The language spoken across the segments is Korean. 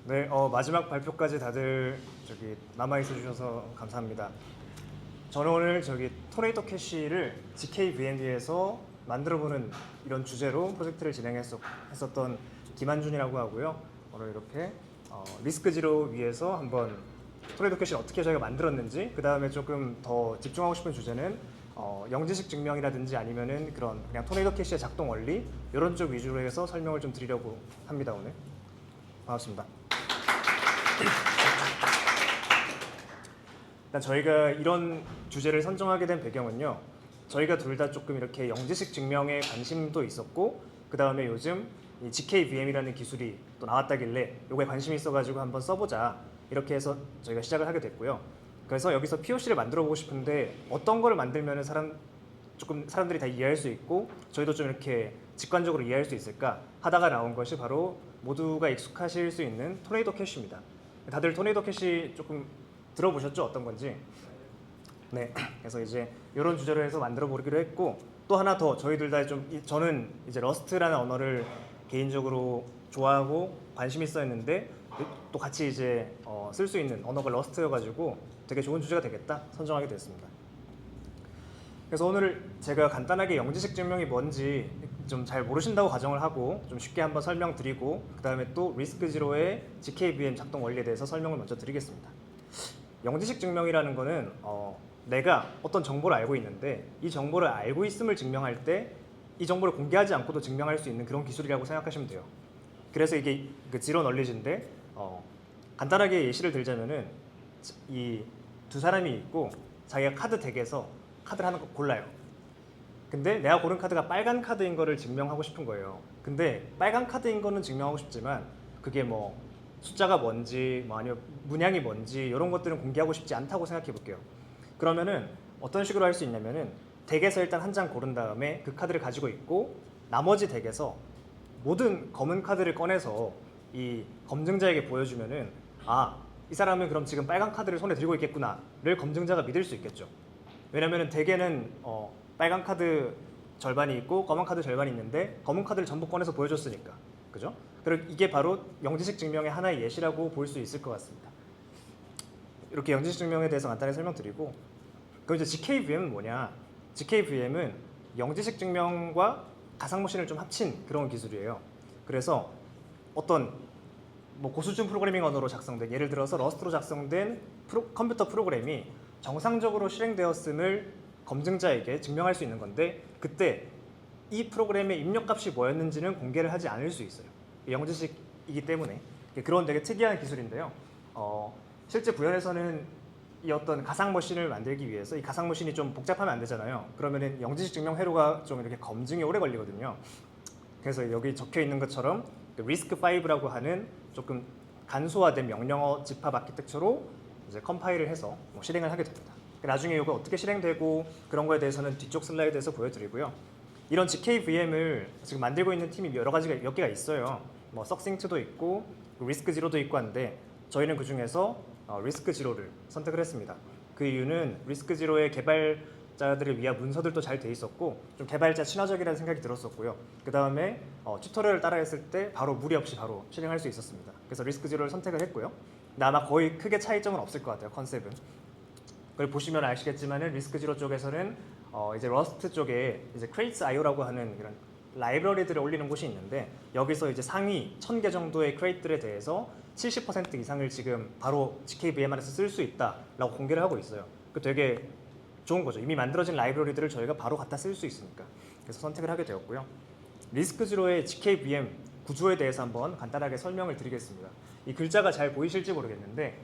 네, 마지막 발표까지 다들 남아 있어 주셔서 감사합니다. 저는 오늘 토네이도 캐시를 GKVM에서 만들어보는 이런 주제로 프로젝트를 진행했었던 김한준이라고 하고요. 오늘 이렇게 리스크 지로 위해서 한번 토네이도 캐시를 어떻게 저희가 만들었는지, 그 다음에 조금 더 집중하고 싶은 주제는 영지식 증명이라든지 아니면은 그냥 토네이도 캐시의 작동 원리 이런 쪽 위주로 해서 설명을 좀 드리려고 합니다. 오늘 반갑습니다. 일단 저희가 이런 주제를 선정하게 된 배경은요, 저희가 둘 다 조금 이렇게 영지식 증명에 관심도 있었고, 그 다음에 요즘 이 GKVM이라는 기술이 또 나왔다길래 요거에 관심이 있어가지고 한번 써보자, 이렇게 해서 저희가 시작을 하게 됐고요. 그래서 여기서 POC를 만들어 보고 싶은데 어떤 걸 만들면 사람들이 다 이해할 수 있고 저희도 좀 이렇게 직관적으로 이해할 수 있을까 하다가 나온 것이 바로 모두가 익숙하실 수 있는 토네이도 캐시입니다. 다들 토네이도 캐시 조금 들어보셨죠? 어떤 건지. 네, 그래서 이제 이런 주제로 해서 만들어 보기로 했고, 또 하나 더 저희들 다 저는 이제 러스트라는 언어를 개인적으로 좋아하고 관심 있어 했는데 또 같이 이제 쓸 수 있는 언어가 러스트여가지고 되게 좋은 주제가 되겠다 선정하게 됐습니다. 그래서 오늘 제가 간단하게 영지식 증명이 뭔지 좀 잘 모르신다고 가정을 하고 좀 쉽게 한번 설명드리고, 그 다음에 또 리스크 지로의 GKVM 작동 원리에 대해서 설명을 먼저 드리겠습니다. 영지식 증명이라는 거는 내가 어떤 정보를 알고 있는데 이 정보를 알고 있음을 증명할 때 이 정보를 공개하지 않고도 증명할 수 있는 그런 기술이라고 생각하시면 돼요. 그래서 이게 그 지로 널리지인데 간단하게 예시를 들자면은 이 두 사람이 있고 자기가 카드 덱에서 카드를 하나 골라요. 근데 내가 고른 카드가 빨간 카드인 거를 증명하고 싶은 거예요. 근데 빨간 카드인 거는 증명하고 싶지만 그게 뭐 숫자가 뭔지 아니면 문양이 뭔지 이런 것들은 공개하고 싶지 않다고 생각해 볼게요. 그러면은 어떤 식으로 할 수 있냐면은 덱에서 일단 한 장 고른 다음에 그 카드를 가지고 있고 나머지 덱에서 모든 검은 카드를 꺼내서 이 검증자에게 보여주면은 이 사람은 그럼 지금 빨간 카드를 손에 들고 있겠구나를 검증자가 믿을 수 있겠죠. 왜냐면은 덱에는 빨간 카드 절반이 있고 검은 카드 절반이 있는데 검은 카드를 전부 꺼내서 보여줬으니까, 그죠? 그리고 이게 바로 영지식 증명의 하나의 예시라고 볼 수 있을 것 같습니다. 이렇게 영지식 증명에 대해서 간단히 설명드리고, 그럼 이제 GKVM은 뭐냐? GKVM은 영지식 증명과 가상머신을 좀 합친 그런 기술이에요. 그래서 어떤 고수준 프로그래밍 언어로 작성된, 예를 들어서 러스트로 작성된 컴퓨터 프로그램이 정상적으로 실행되었음을 검증자에게 증명할 수 있는 건데, 그때 이 프로그램의 입력값이 뭐였는지는 공개를 하지 않을 수 있어요. 영지식이기 때문에. 그런 되게 특이한 기술인데요. 실제 구현에서는 이 어떤 가상머신을 만들기 위해서 이 가상머신이 좀 복잡하면 안 되잖아요. 그러면은 영지식 증명 회로가 좀 이렇게 검증이 오래 걸리거든요. 그래서 여기 적혀 있는 것처럼 RISC-V라고 하는 조금 간소화된 명령어 집합 아키텍처로 이제 컴파일을 해서 실행을 하게 됩니다. 나중에 이거 어떻게 실행되고 그런 거에 대해서는 뒤쪽 슬라이드에서 보여드리고요. 이런 GKVM을 지금 만들고 있는 팀이 몇 개가 있어요. 석싱트도 있고 리스크 지로도 있고 한데 저희는 그 중에서 리스크 지로를 선택을 했습니다. 그 이유는 리스크 지로의 개발자들을 위한 문서들도 잘 돼 있었고 좀 개발자 친화적이라는 생각이 들었었고요. 그 다음에 튜토리얼을 따라했을 때 바로 무리 없이 바로 실행할 수 있었습니다. 그래서 리스크 지로를 선택을 했고요. 근데 아마 거의 크게 차이점은 없을 것 같아요. 컨셉은. 그걸 보시면 아시겠지만은 리스크 지로 쪽에서는 이제 러스트 쪽에 이제 crates.io라고 하는 이런 라이브러리들을 올리는 곳이 있는데, 여기서 이제 상위 1000개 정도의 크레이트들에 대해서 70% 이상을 지금 바로 GKVM 안에서 쓸 수 있다라고 공개를 하고 있어요. 그 되게 좋은 거죠. 이미 만들어진 라이브러리들을 저희가 바로 갖다 쓸 수 있으니까. 그래서 선택을 하게 되었고요. 리스크 지로의 GKVM 구조에 대해서 한번 간단하게 설명을 드리겠습니다. 이 글자가 잘 보이실지 모르겠는데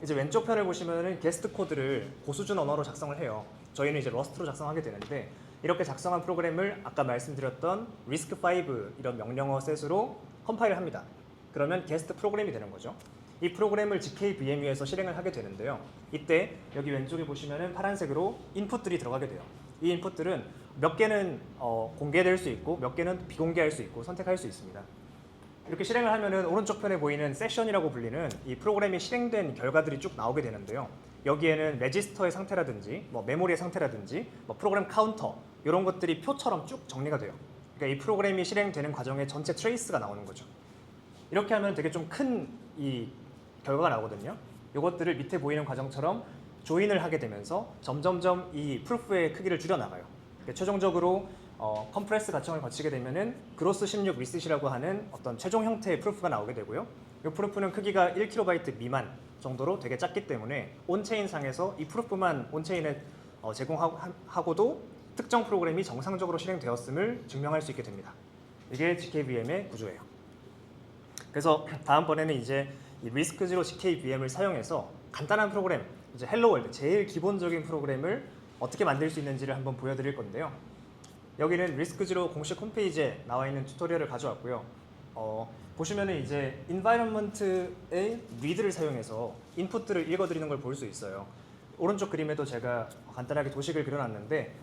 이제 왼쪽 편을 보시면은 게스트 코드를 고수준 언어로 작성을 해요. 저희는 이제 러스트로 작성하게 되는데, 이렇게 작성한 프로그램을 아까 말씀드렸던 RISC-V 이런 명령어 셋으로 컴파일을 합니다. 그러면 게스트 프로그램이 되는 거죠. 이 프로그램을 GKVM 위에서 실행을 하게 되는데요. 이때 여기 왼쪽에 보시면은 파란색으로 인풋들이 들어가게 돼요. 이 인풋들은 몇 개는 공개될 수 있고 몇 개는 비공개할 수 있고 선택할 수 있습니다. 이렇게 실행을 하면은 오른쪽 편에 보이는 세션이라고 불리는 이 프로그램이 실행된 결과들이 쭉 나오게 되는데요. 여기에는 레지스터의 상태라든지 메모리의 상태라든지 프로그램 카운터 이런 것들이 표처럼 쭉 정리가 돼요. 그러니까 이 프로그램이 실행되는 과정의 전체 트레이스가 나오는 거죠. 이렇게 하면 되게 좀 큰 이 결과가 나오거든요. 이것들을 밑에 보이는 과정처럼 조인을 하게 되면서 점점점 이 프루프의 크기를 줄여나가요. 그러니까 최종적으로 컴프레스 과정을 거치게 되면은 그로스 16 리셋이라고 하는 어떤 최종 형태의 프루프가 나오게 되고요. 이 프루프는 크기가 1KB 미만 정도로 되게 작기 때문에 온체인 상에서 이 프루프만 온체인에 제공하고도 특정 프로그램이 정상적으로 실행되었음을 증명할 수 있게 됩니다. 이게 GKVM의 구조예요. 그래서 다음번에는 이제 이 리스크 제로 GKVM을 사용해서 간단한 프로그램, 이제 헬로월드 제일 기본적인 프로그램을 어떻게 만들 수 있는지를 한번 보여드릴 건데요. 여기는 리스크 제로 공식 홈페이지에 나와 있는 튜토리얼을 가져왔고요. 보시면은 이제 environment의 read를 사용해서 인풋들을 읽어드리는 걸 볼 수 있어요. 오른쪽 그림에도 제가 간단하게 도식을 그려놨는데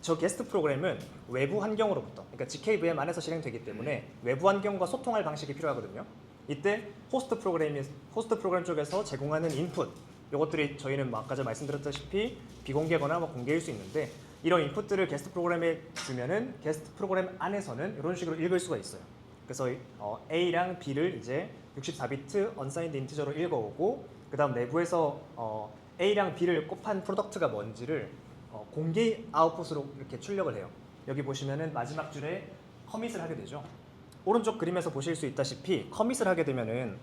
저 게스트 프로그램은 외부 환경으로부터, 그러니까 GKVM 안에서 실행되기 때문에 외부 환경과 소통할 방식이 필요하거든요. 이때 호스트 프로그램 쪽에서 제공하는 인풋, 이것들이 저희는 아까 전 말씀드렸다시피 비공개거나 공개일 수 있는데 이런 인풋들을 게스트 프로그램에 주면은 게스트 프로그램 안에서는 이런 식으로 읽을 수가 있어요. 그래서 A랑 B를 이제 64비트 unsigned 인티저로 읽어오고 그 다음 내부에서 A랑 B를 곱한 프로덕트가 뭔지를 공개 아웃풋으로 이렇게 출력을 해요. 여기 보시면은 마지막 줄에 커밋을 하게 되죠. 오른쪽 그림에서 보실 수 있다시피 커밋을 하게 되면은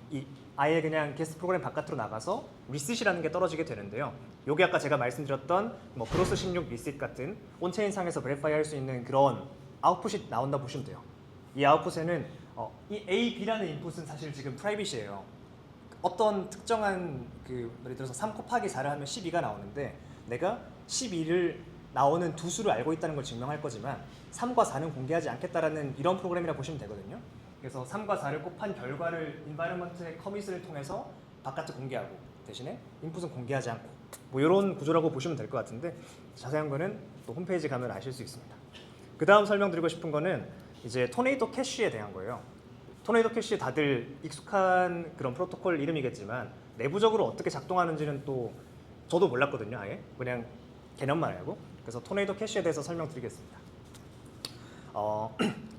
아예 그냥 게스트 프로그램 바깥으로 나가서 리셋이라는 게 떨어지게 되는데요. 요게 아까 제가 말씀드렸던 그로스 16 리셋 같은 온체인 상에서 베리파이 할 수 있는 그런 아웃풋이 나온다 보시면 돼요. 이 아웃풋에는 이 A, B라는 인풋은 사실 지금 프라이빗이에요. 어떤 특정한 예를 들어서 3 곱하기 4를 하면 12가 나오는데 내가 12를 나오는 두 수를 알고 있다는 걸 증명할 거지만 3과 4는 공개하지 않겠다라는 이런 프로그램이라 보시면 되거든요. 그래서 3과 4를 곱한 결과를 environment의 커밋을 통해서 바깥에 공개하고 대신에 인풋은 공개하지 않고 이런 구조라고 보시면 될 것 같은데 자세한 거는 또 홈페이지 가면 아실 수 있습니다. 그 다음 설명드리고 싶은 거는 이제 토네이도 캐시에 대한 거예요. 토네이도 캐시 다들 익숙한 그런 프로토콜 이름이겠지만 내부적으로 어떻게 작동하는지는 또 저도 몰랐거든요. 아예 그냥 개념만 알고. 그래서 토네이도 캐시에 대해서 설명드리겠습니다.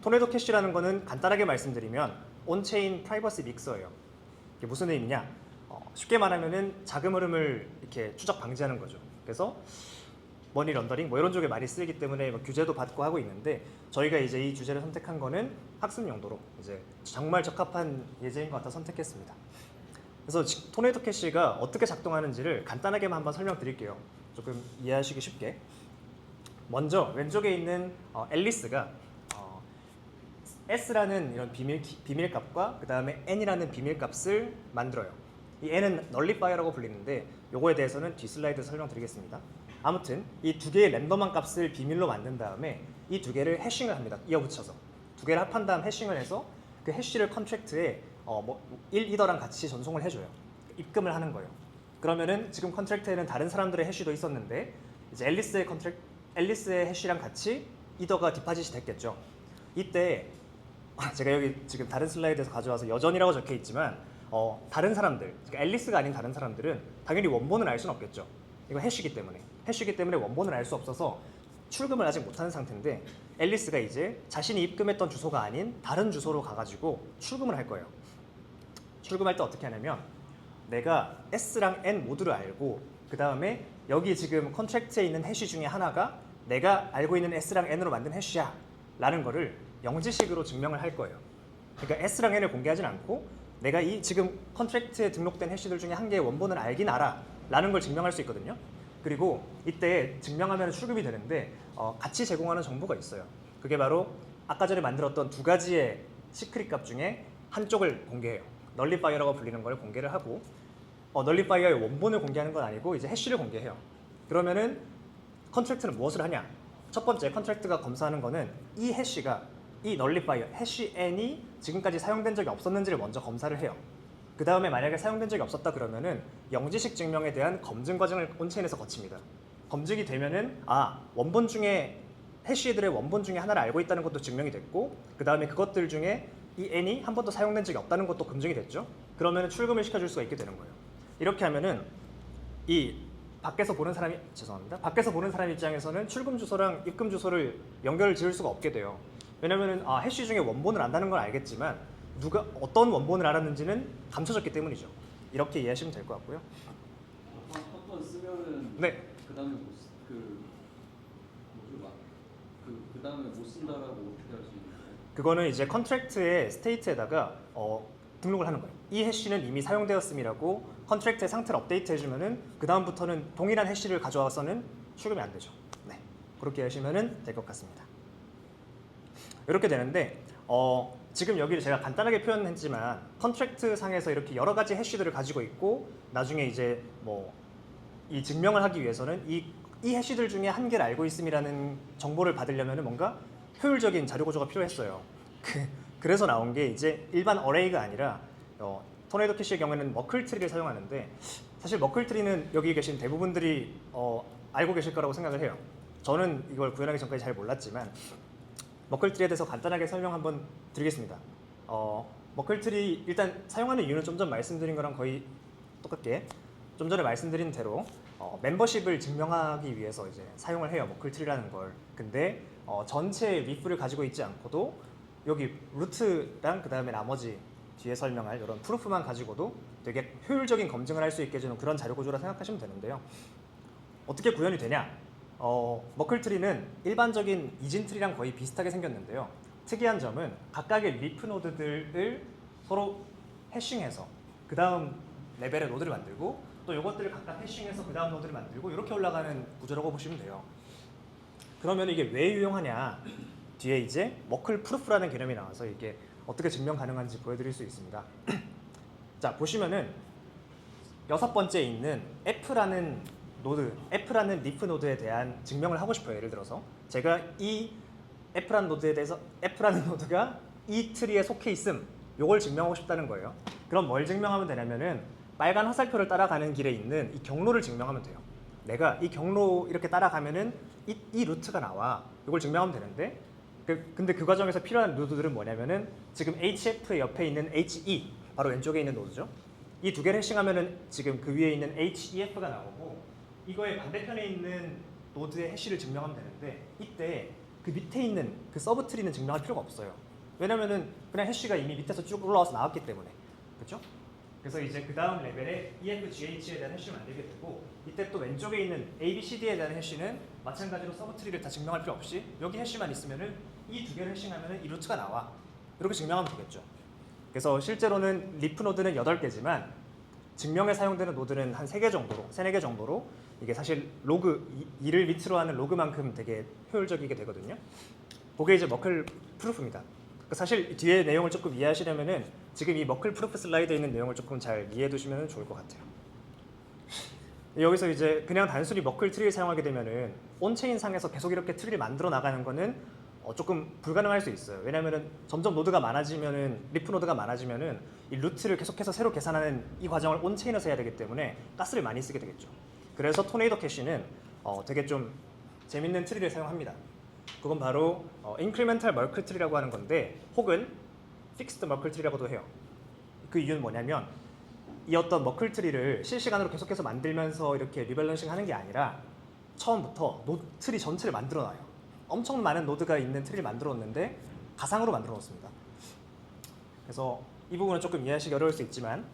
토네이도 캐시라는 거는 간단하게 말씀드리면 온체인 프라이버시 믹서예요. 이게 무슨 의미냐? 쉽게 말하면은 자금 흐름을 이렇게 추적 방지하는 거죠. 그래서 머니 런더링 이런 쪽에 많이 쓰이기 때문에 규제도 받고 하고 있는데 저희가 이제 이 주제를 선택한 거는 학습 용도로 이제 정말 적합한 예제인 것 같아 선택했습니다. 그래서 토네이도 캐시가 어떻게 작동하는지를 간단하게만 한번 설명드릴게요. 조금 이해하시기 쉽게. 먼저 왼쪽에 있는 앨리스가 S라는 이런 비밀값과 그 다음에 N이라는 비밀값을 만들어요. 이 N은 널리파이어라고 불리는데 요거에 대해서는 뒤 슬라이드에서 설명드리겠습니다. 아무튼 이 두 개의 랜덤한 값을 비밀로 만든 다음에 이 두 개를 해싱을 합니다. 이어붙여서 두 개를 합한 다음 해싱을 해서 그 해시를 컨트랙트에 1이더랑 같이 전송을 해줘요. 입금을 하는 거예요. 그러면은 지금 컨트랙트에는 다른 사람들의 해시도 있었는데 이제 앨리스의 해시랑 같이 이더가 디파짓이 됐겠죠. 이때 제가 여기 지금 다른 슬라이드에서 가져와서 여전이라고 적혀 있지만 다른 사람들, 그러니까 앨리스가 아닌 다른 사람들은 당연히 원본을 알 수는 없겠죠. 이거 해시기 때문에 원본을 알 수 없어서 출금을 아직 못하는 상태인데 앨리스가 이제 자신이 입금했던 주소가 아닌 다른 주소로 가가지고 출금을 할 거예요. 출금할 때 어떻게 하냐면 내가 S랑 N 모두를 알고 그 다음에 여기 지금 컨트랙트에 있는 해시 중에 하나가 내가 알고 있는 S랑 N으로 만든 해시야 라는 거를 영지식으로 증명을 할 거예요. 그러니까 S랑 N을 공개하진 않고 내가 이 지금 컨트랙트에 등록된 해시들 중에 한 개의 원본을 알긴 알아 라는 걸 증명할 수 있거든요. 그리고 이때 증명하면 출금이 되는데 같이 제공하는 정보가 있어요. 그게 바로 아까 전에 만들었던 두 가지의 시크릿 값 중에 한쪽을 공개해요. 널리파이어라고 불리는 걸 공개를 하고 널리파이어의 원본을 공개하는 건 아니고 이제 해시를 공개해요. 그러면은 컨트랙트는 무엇을 하냐? 첫 번째 컨트랙트가 검사하는 거는 이 해시가 이 널리파이어 해시 n이 지금까지 사용된 적이 없었는지를 먼저 검사를 해요. 그 다음에 만약에 사용된 적이 없었다 그러면은 영지식 증명에 대한 검증 과정을 온체인에서 거칩니다. 검증이 되면은 원본 중에 해시들의 원본 중에 하나를 알고 있다는 것도 증명이 됐고 그 다음에 그것들 중에 이 n이 한 번도 사용된 적이 없다는 것도 검증이 됐죠. 그러면 출금을 시켜줄 수가 있게 되는 거예요. 이렇게 하면은 이 밖에서 보는 사람 입장에서는 출금 주소랑 입금 주소를 연결을 지을 수가 없게 돼요. 왜냐면은 해시 중에 원본을 안다는 건 알겠지만 누가 어떤 원본을 알았는지는 감춰졌기 때문이죠. 이렇게 이해하시면 될 것 같고요. 한번 쓰면은 네. 그다음에 그 다음에 못 쓴다라고 어떻게 할 수 있는 거예요? 그거는 이제 컨트랙트의 스테이트에다가 등록을 하는 거예요. 이 해시는 이미 사용되었음이라고 컨트랙트의 상태를 업데이트 해주면은 그 다음부터는 동일한 해시를 가져와서는 출금이 안 되죠. 네, 그렇게 하시면은 될 것 같습니다. 이렇게 되는데 지금 여기를 제가 간단하게 표현했지만 컨트랙트 상에서 이렇게 여러 가지 해시들을 가지고 있고 나중에 이제 뭐 이 증명을 하기 위해서는 이 해시들 중에 한 개를 알고 있음이라는 정보를 받으려면 뭔가 효율적인 자료 구조가 필요했어요. 그래서 나온 게 이제 일반 어레이가 아니라 토네이도 캐시의 경우에는 머클 트리를 사용하는데 사실 머클 트리는 여기 계신 대부분들이 알고 계실 거라고 생각을 해요. 저는 이걸 구현하기 전까지 잘 몰랐지만 머클 트리에 대해서 간단하게 설명 한번 드리겠습니다. 머클 트리 일단 사용하는 이유는 좀 전 말씀드린 거랑 거의 똑같게 좀 전에 말씀드린 대로 멤버십을 증명하기 위해서 이제 사용을 해요. 머클 트리라는 걸. 근데 전체 리프를 가지고 있지 않고도 여기 루트랑 그 다음에 나머지 뒤에 설명할 이런 프루프만 가지고도 되게 효율적인 검증을 할 수 있게 해주는 그런 자료 구조라 생각하시면 되는데요. 어떻게 구현이 되냐? 머클 트리는 일반적인 이진 트리랑 거의 비슷하게 생겼는데요. 특이한 점은 각각의 리프 노드들을 서로 해싱해서 그 다음 레벨의 노드를 만들고 또 이것들을 각각 해싱해서 그 다음 노드를 만들고 이렇게 올라가는 구조라고 보시면 돼요. 그러면 이게 왜 유용하냐? 뒤에 이제 머클 프루프라는 개념이 나와서 이게 어떻게 증명 가능한지 보여드릴 수 있습니다. 자, 보시면은 6번째에 있는 F라는 노드, F라는 리프 노드에 대한 증명을 하고 싶어요. 예를 들어서 제가 이 F라는 노드에 대해서 F라는 노드가 이 트리에 속해 있음, 요걸 증명하고 싶다는 거예요. 그럼 뭘 증명하면 되냐면은 빨간 화살표를 따라가는 길에 있는 이 경로를 증명하면 돼요. 내가 이 경로 이렇게 따라가면은 이 루트가 나와. 이걸 증명하면 되는데 근데 그 과정에서 필요한 노드들은 뭐냐면은 지금 HF의 옆에 있는 HE, 바로 왼쪽에 있는 노드죠. 이 두 개를 해싱하면은 지금 그 위에 있는 HEF가 나오고 이거의 반대편에 있는 노드의 해시를 증명하면 되는데 이때 그 밑에 있는 그 서브 트리는 증명할 필요가 없어요. 왜냐면은 그냥 해시가 이미 밑에서 쭉 올라와서 나왔기 때문에. 그렇죠? 그래서 이제 그 다음 레벨에 EFGH에 대한 해시를 만들게 되고 이때 또 왼쪽에 있는 ABCD에 대한 해시는 마찬가지로 서브 트리를 다 증명할 필요 없이 여기 해시만 있으면은 이 두 개를 해싱하면은 이 루트가 나와. 이렇게 증명하면 되겠죠. 그래서 실제로는 리프 노드는 8개지만 증명에 사용되는 노드는 한 3개 정도로, 4개 정도로 이게 사실 로그, 이를 밑으로 하는 로그만큼 되게 효율적이게 되거든요. 그게 이제 머클 프루프입니다. 사실 뒤에 내용을 조금 이해하시려면은 지금 이 머클 프루프 슬라이드에 있는 내용을 조금 잘 이해해 두시면 좋을 것 같아요. 여기서 이제 그냥 단순히 머클 트리를 사용하게 되면은 온체인 상에서 계속 이렇게 트리를 만들어 나가는 거는 조금 불가능할 수 있어요. 왜냐면은 점점 노드가 많아지면은 리프 노드가 많아지면은 이 루트를 계속해서 새로 계산하는 이 과정을 온체인에서 해야 되기 때문에 가스를 많이 쓰게 되겠죠. 그래서 토네이도 캐시는 되게 좀 재밌는 트리를 사용합니다. 그건 바로 인크리멘탈 머클 트리라고 하는 건데 혹은 픽스드 머클 트리라고도 해요. 그 이유는 뭐냐면 이 어떤 머클 트리를 실시간으로 계속해서 만들면서 이렇게 리밸런싱 하는 게 아니라 처음부터 트리 전체를 만들어 놔요. 엄청 많은 노드가 있는 트리를 만들어 놓는데 가상으로 만들어 놓습니다. 그래서 이 부분은 조금 이해하시기 어려울 수 있지만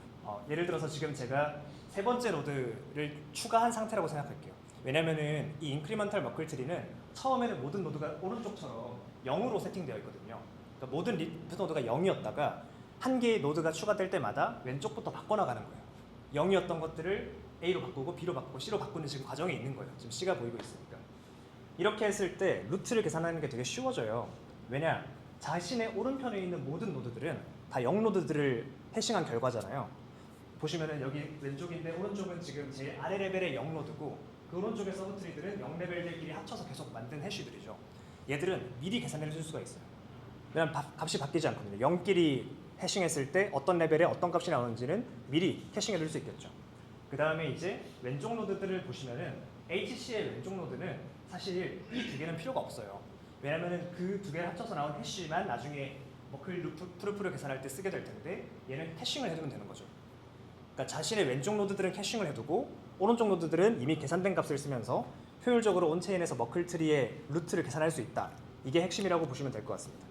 예를 들어서 지금 제가 3번째 노드를 추가한 상태라고 생각할게요. 왜냐면은 이 인크리먼탈 머클 트리는 처음에는 모든 노드가 오른쪽처럼 0으로 세팅되어 있거든요. 그러니까 모든 리프 노드가 0이었다가 한 개의 노드가 추가될 때마다 왼쪽부터 바꿔나가는 거예요. 0이었던 것들을 A로 바꾸고 B로 바꾸고 C로 바꾸는 지금 과정이 있는 거예요. 지금 C가 보이고 있으니까. 이렇게 했을 때 루트를 계산하는 게 되게 쉬워져요. 왜냐? 자신의 오른편에 있는 모든 노드들은 다 0노드들을 해싱한 결과잖아요. 보시면은 여기 왼쪽인데 오른쪽은 지금 제일 아래 레벨의 0노드고 그 오른쪽의 서브트리들은 0레벨들끼리 합쳐서 계속 만든 해시들이죠. 얘들은 미리 계산해 줄 수가 있어요. 왜냐면 값이 바뀌지 않거든요. 0끼리 해싱했을 때 어떤 레벨에 어떤 값이 나오는지는 미리 캐싱해 줄 수 있겠죠. 그 다음에 이제 왼쪽 노드들을 보시면은 HC의 왼쪽 노드는 사실 이 두 개는 필요가 없어요. 왜냐면은 그 두 개를 합쳐서 나온 해시만 나중에 머클 프루프를 계산할 때 쓰게 될 텐데 얘는 캐싱을 해두면 되는 거죠. 그러니까 자신의 왼쪽 노드들은 캐싱을 해두고 오른쪽 노드들은 이미 계산된 값을 쓰면서 효율적으로 온체인에서 머클 트리의 루트를 계산할 수 있다. 이게 핵심이라고 보시면 될 것 같습니다.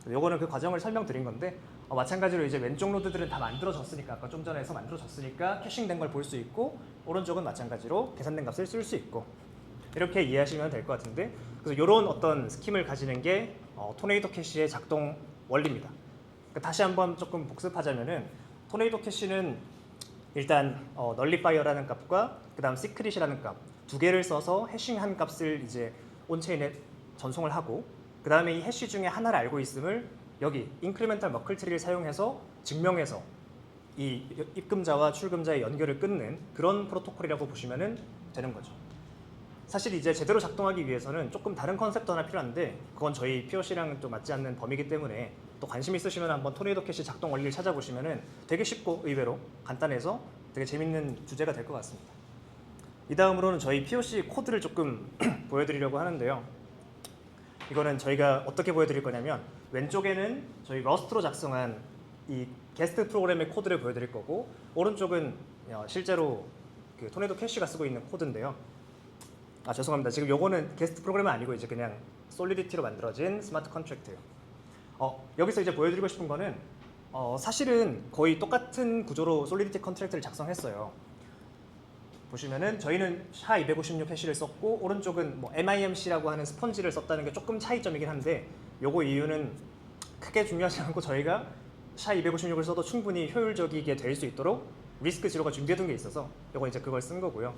요거는 그 과정을 설명드린 건데 마찬가지로 이제 왼쪽 노드들은 다 만들어졌으니까 아까 좀 전에 해서 만들어졌으니까 캐싱된 걸 볼 수 있고 오른쪽은 마찬가지로 계산된 값을 쓸 수 있고 이렇게 이해하시면 될 것 같은데 그래서 이런 어떤 스킴을 가지는 게 토네이도 캐시의 작동 원리입니다. 그러니까 다시 한번 조금 복습하자면은 토네이도 캐시는 일단 널리파이어라는 값과 그다음 시크릿이라는 값 두 개를 써서 해싱한 값을 이제 온체인에 전송을 하고 그 다음에 이 해시 중에 하나를 알고 있음을 여기 인크리멘탈 머클 트리를 사용해서 증명해서 이 입금자와 출금자의 연결을 끊는 그런 프로토콜이라고 보시면 되는 거죠. 사실 이제 제대로 작동하기 위해서는 조금 다른 컨셉도 하나 필요한데 그건 저희 POC랑은 또 맞지 않는 범위이기 때문에 또 관심 있으시면 한번 토네이도 캐시 작동 원리를 찾아보시면 되게 쉽고 의외로 간단해서 되게 재밌는 주제가 될 것 같습니다. 이 다음으로는 저희 POC 코드를 조금 보여드리려고 하는데요. 이거는 저희가 어떻게 보여드릴 거냐면 왼쪽에는 저희 러스트로 작성한 이 게스트 프로그램의 코드를 보여드릴 거고 오른쪽은 실제로 그 토네이도 캐시가 쓰고 있는 코드인데요. 죄송합니다. 지금 요거는 게스트 프로그램은 아니고 이제 그냥 솔리디티로 만들어진 스마트 컨트랙트예요. 여기서 이제 보여드리고 싶은 거는 사실은 거의 똑같은 구조로 솔리디티 컨트랙트를 작성했어요. 보시면은 저희는 SHA-256 해시를 썼고 오른쪽은 뭐 MIMC라고 하는 스펀지를 썼다는 게 조금 차이점이긴 한데 요거 이유는 크게 중요하지 않고 저희가 SHA-256을 써도 충분히 효율적이게 될 수 있도록 리스크 지로가 준비해둔 게 있어서 요거 이제 그걸 쓴 거고요.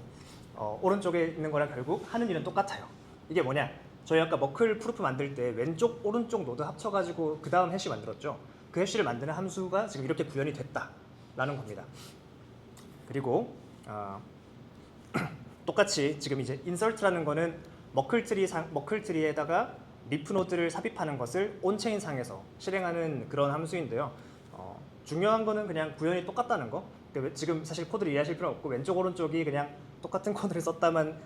오른쪽에 있는 거랑 결국 하는 일은 똑같아요. 이게 뭐냐? 저희 아까 머클 프루프 만들 때 왼쪽 오른쪽 노드 합쳐가지고 그 다음 해시 만들었죠. 그 해시를 만드는 함수가 지금 이렇게 구현이 됐다라는 겁니다. 그리고 똑같이 지금 이제 인설트라는 거는 머클 트리에다가 리프 노드를 삽입하는 것을 온체인 상에서 실행하는 그런 함수인데요. 중요한 거는 그냥 구현이 똑같다는 거. 그러니까 지금 사실 코드를 이해하실 필요 없고 왼쪽 오른쪽이 그냥 똑같은 코드를 썼다만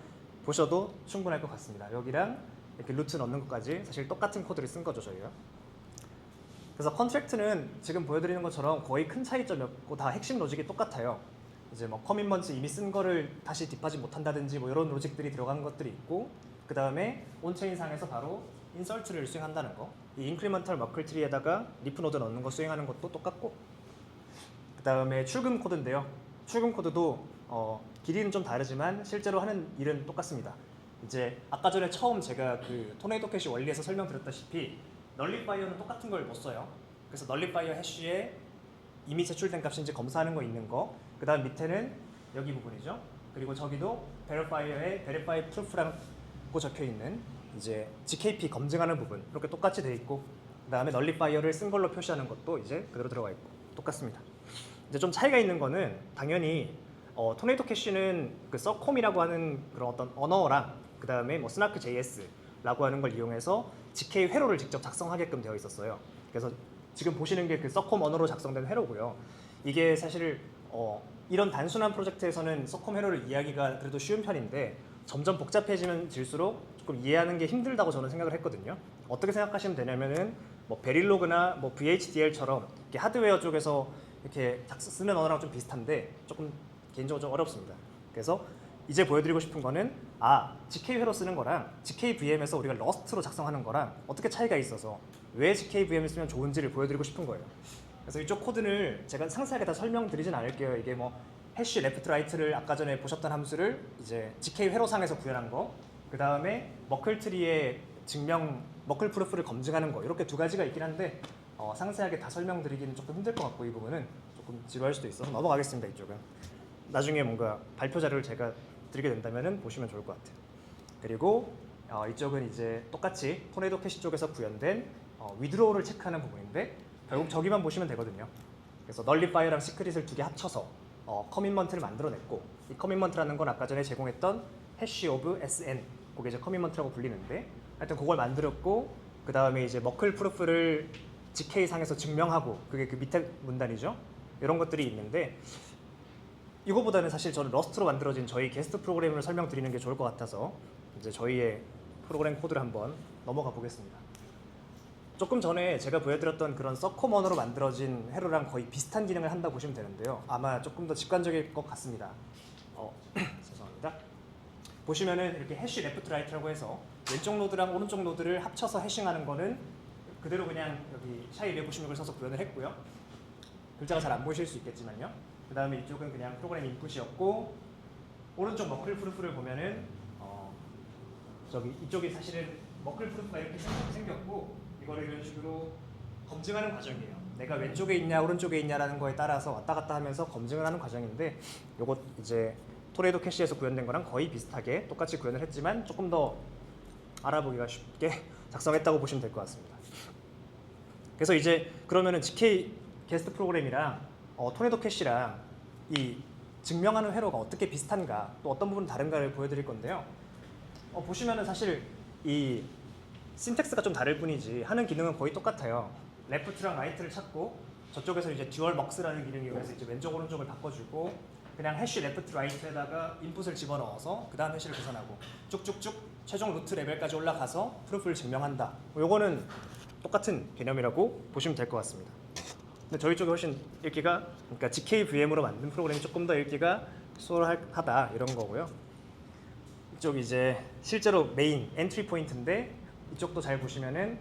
보셔도 충분할 것 같습니다. 여기랑 이렇게 루트 넣는 것까지 사실 똑같은 코드를 쓴 거죠 저희가. 그래서 컨트랙트는 지금 보여드리는 것처럼 거의 큰 차이점이 없고 다 핵심 로직이 똑같아요. 이제 뭐 커밋먼트 이미 쓴 거를 다시 뒷받침 못한다든지 뭐 이런 로직들이 들어간 것들이 있고 그 다음에 온체인 상에서 바로 인설트를 수행한다는 거, 이 인크리먼탈 머클 트리에다가 리프 노드 넣는 거 수행하는 것도 똑같고 그 다음에 출금 코드인데요. 출금 코드도 길이는 좀 다르지만 실제로 하는 일은 똑같습니다. 이제 아까 전에 처음 제가 그 토네이도 캐시 원리에서 설명드렸다시피 널리파이어는 똑같은 걸 못 써요. 그래서 널리파이어 해시에 이미 제출된 값인지 검사하는 거 있는 거, 그 다음 밑에는 여기 부분이죠. 그리고 저기도 베리파이어에 베리파이 프루프라고 적혀 있는 이제 GKP 검증하는 부분 이렇게 똑같이 돼 있고 그 다음에 널리파이어를 쓴 걸로 표시하는 것도 이제 그대로 들어가 있고 똑같습니다. 이제 좀 차이가 있는 거는 당연히 토네이도 캐시는 그 서콤이라고 하는 그런 어떤 언어랑 그 다음에 뭐 스나크 JS라고 하는 걸 이용해서 GK 회로를 직접 작성하게끔 되어 있었어요. 그래서 지금 보시는 게 그 서콤 언어로 작성된 회로고요. 이게 사실 이런 단순한 프로젝트에서는 서콤 회로를 이해하기가 그래도 쉬운 편인데 점점 복잡해지면 질수록 조금 이해하는 게 힘들다고 저는 생각을 했거든요. 어떻게 생각하시면 되냐면은 뭐 베릴로그나 뭐 VHDL처럼 이렇게 하드웨어 쪽에서 이렇게 쓰는 언어랑 좀 비슷한데 조금 개인적으로 좀 어렵습니다. 그래서 이제 보여드리고 싶은 거는 GK 회로 쓰는 거랑 GKVM에서 우리가 러스트로 작성하는 거랑 어떻게 차이가 있어서 왜 GKVM을 쓰면 좋은지를 보여드리고 싶은 거예요. 그래서 이쪽 코드를 제가 상세하게 다 설명드리진 않을게요. 이게 뭐 해시 레프트 라이트를 아까 전에 보셨던 함수를 이제 GK 회로상에서 구현한 거, 그 다음에 머클 트리의 증명 머클 프루프를 검증하는 거 이렇게 두 가지가 있긴 한데 상세하게 다 설명드리기는 조금 힘들 것 같고 이 부분은 조금 지루할 수도 있어서 넘어가겠습니다. 이쪽은 나중에 뭔가 발표 자료를 제가 드리게 된다면 보시면 좋을 것 같아요. 그리고 이쪽은 이제 똑같이 토네이도 캐시 쪽에서 구현된 위드로우를 체크하는 부분인데 결국 저기만 보시면 되거든요. 그래서 널리파이어랑 시크릿을 두 개 합쳐서 커밋먼트를 만들어냈고 이 커밋먼트라는 건 아까 전에 제공했던 해시 오브 SN 그게 이제 커밋먼트라고 불리는데 하여튼 그걸 만들었고 그 다음에 이제 머클 프루프를 GK 상에서 증명하고 그게 그 밑에 문단이죠. 이런 것들이 있는데 이거보다는 사실 저는 러스트로 만들어진 저희 게스트 프로그램을 설명드리는 게 좋을 것 같아서 이제 저희의 프로그램 코드를 한번 넘어가 보겠습니다. 조금 전에 제가 보여드렸던 그런 서콤 언어로 만들어진 회로랑 거의 비슷한 기능을 한다고 보시면 되는데요. 아마 조금 더 직관적일 것 같습니다. 죄송합니다. 보시면은 이렇게 해시 레프트 라이트라고 해서 왼쪽 노드랑 오른쪽 노드를 합쳐서 해싱하는 거는 그대로 그냥 여기 샤이 256을 써서 구현을 했고요. 글자가 잘 안 보이실 수 있겠지만요. 그 다음에 이쪽은 그냥 프로그램 인풋이었고, 오른쪽 머클 프루프를 보면은 저기 이쪽이 사실은 머클 프루프가 이렇게 생겼고, 이거를 이런 식으로 검증하는 과정이에요. 내가 왼쪽에 있냐 오른쪽에 있냐라는 거에 따라서 왔다 갔다 하면서 검증을 하는 과정인데, 요것 이제 토레이도 캐시에서 구현된 거랑 거의 비슷하게 똑같이 구현을 했지만 조금 더 알아보기가 쉽게 작성했다고 보시면 될 것 같습니다. 그래서 이제 그러면은 GK 게스트 프로그램이랑 토네도 캐시랑 이 증명하는 회로가 어떻게 비슷한가, 또 어떤 부분 다른가를 보여드릴 건데요. 보시면은 사실 이 신텍스가 좀 다를 뿐이지 하는 기능은 거의 똑같아요. 레프트랑 라이트를 찾고, 저쪽에서 이제 듀얼 먹스라는 기능이 오면서 이제 왼쪽 오른쪽을 바꿔주고, 그냥 해쉬 레프트 라이트에다가 인풋을 집어넣어서 그 다음 해쉬를 계산하고 쭉쭉쭉 최종 루트 레벨까지 올라가서 프루프를 증명한다. 요거는 똑같은 개념이라고 보시면 될 것 같습니다. 근데 저희 쪽이 훨씬 읽기가, 그러니까 GKVM으로 만든 프로그램이 조금 더 읽기가 수월하다 이런 거고요. 이쪽 이제 실제로 메인 엔트리 포인트인데, 이쪽도 잘 보시면은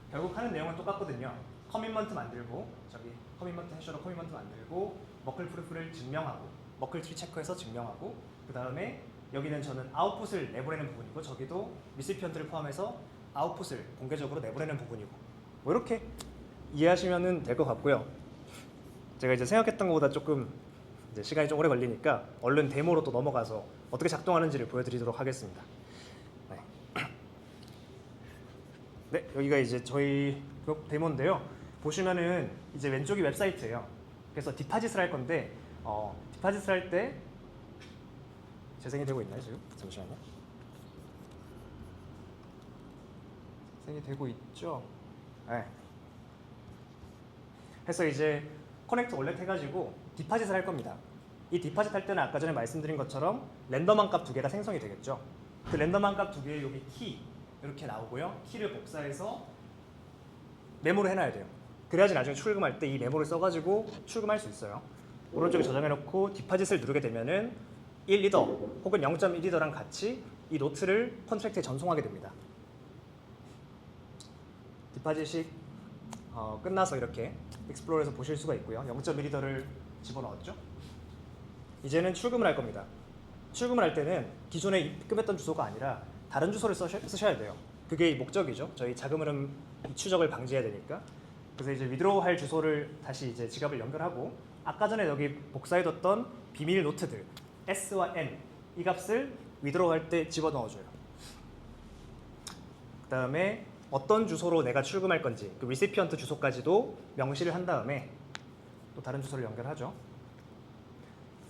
결국 하는 내용은 똑같거든요. 커밋먼트 만들고, 저기 커밋먼트 해셔로 커밋먼트 만들고, 머클 프루프를 증명하고, 머클 트리 체크해서 증명하고, 그 다음에 여기는 저는 아웃풋을 내보내는 부분이고, 저기도 리시피언트를 포함해서 아웃풋을 공개적으로 내보내는 부분이고, 뭐 이렇게 이해하시면 될 것 같고요. 제가 이제 생각했던 것보다 조금 이제 시간이 좀 오래 걸리니까 얼른 데모로 또 넘어가서 어떻게 작동하는지를 보여드리도록 하겠습니다. 네, 여기가 이제 저희 데모인데요. 보시면은 이제 왼쪽이 웹사이트예요. 그래서 디파짓을 할 건데, 디파짓을 할 때 재생이 되고 있나요 지금? 잠시만요. 재생이 되고 있죠? 네. 해서 이제 커넥트 월렛 해가지고 디파짓을 할 겁니다. 이 디파짓 할 때는 아까 전에 말씀드린 것처럼 랜덤한 값 두 개가 생성이 되겠죠. 그 랜덤한 값 두 개에 여기 키 이렇게 나오고요. 키를 복사해서 메모를 해놔야 돼요. 그래야지 나중에 출금할 때 이 메모를 써가지고 출금할 수 있어요. 오른쪽에 저장해놓고 디파짓을 누르게 되면은 1리더 혹은 0.1리더랑 같이 이 노트를 컨트랙트에 전송하게 됩니다. 디파짓이 끝나서 이렇게 익스플로러에서 보실 수가 있고요. 0.1리더를 집어넣었죠. 이제는 출금을 할 겁니다. 출금을 할 때는 기존에 입금했던 주소가 아니라 다른 주소를 쓰셔야 돼요. 그게 목적이죠. 저희 자금 흐름 추적을 방지해야 되니까. 그래서 이제 위드로우 할 주소를 다시 이제 지갑을 연결하고, 아까 전에 여기 복사해뒀던 비밀 노트들 S와 N 이 값을 위드로우 할 때 집어넣어줘요. 그 다음에 어떤 주소로 내가 출금할 건지 그 리시피언트 주소까지도 명시를 한 다음에 또 다른 주소를 연결하죠.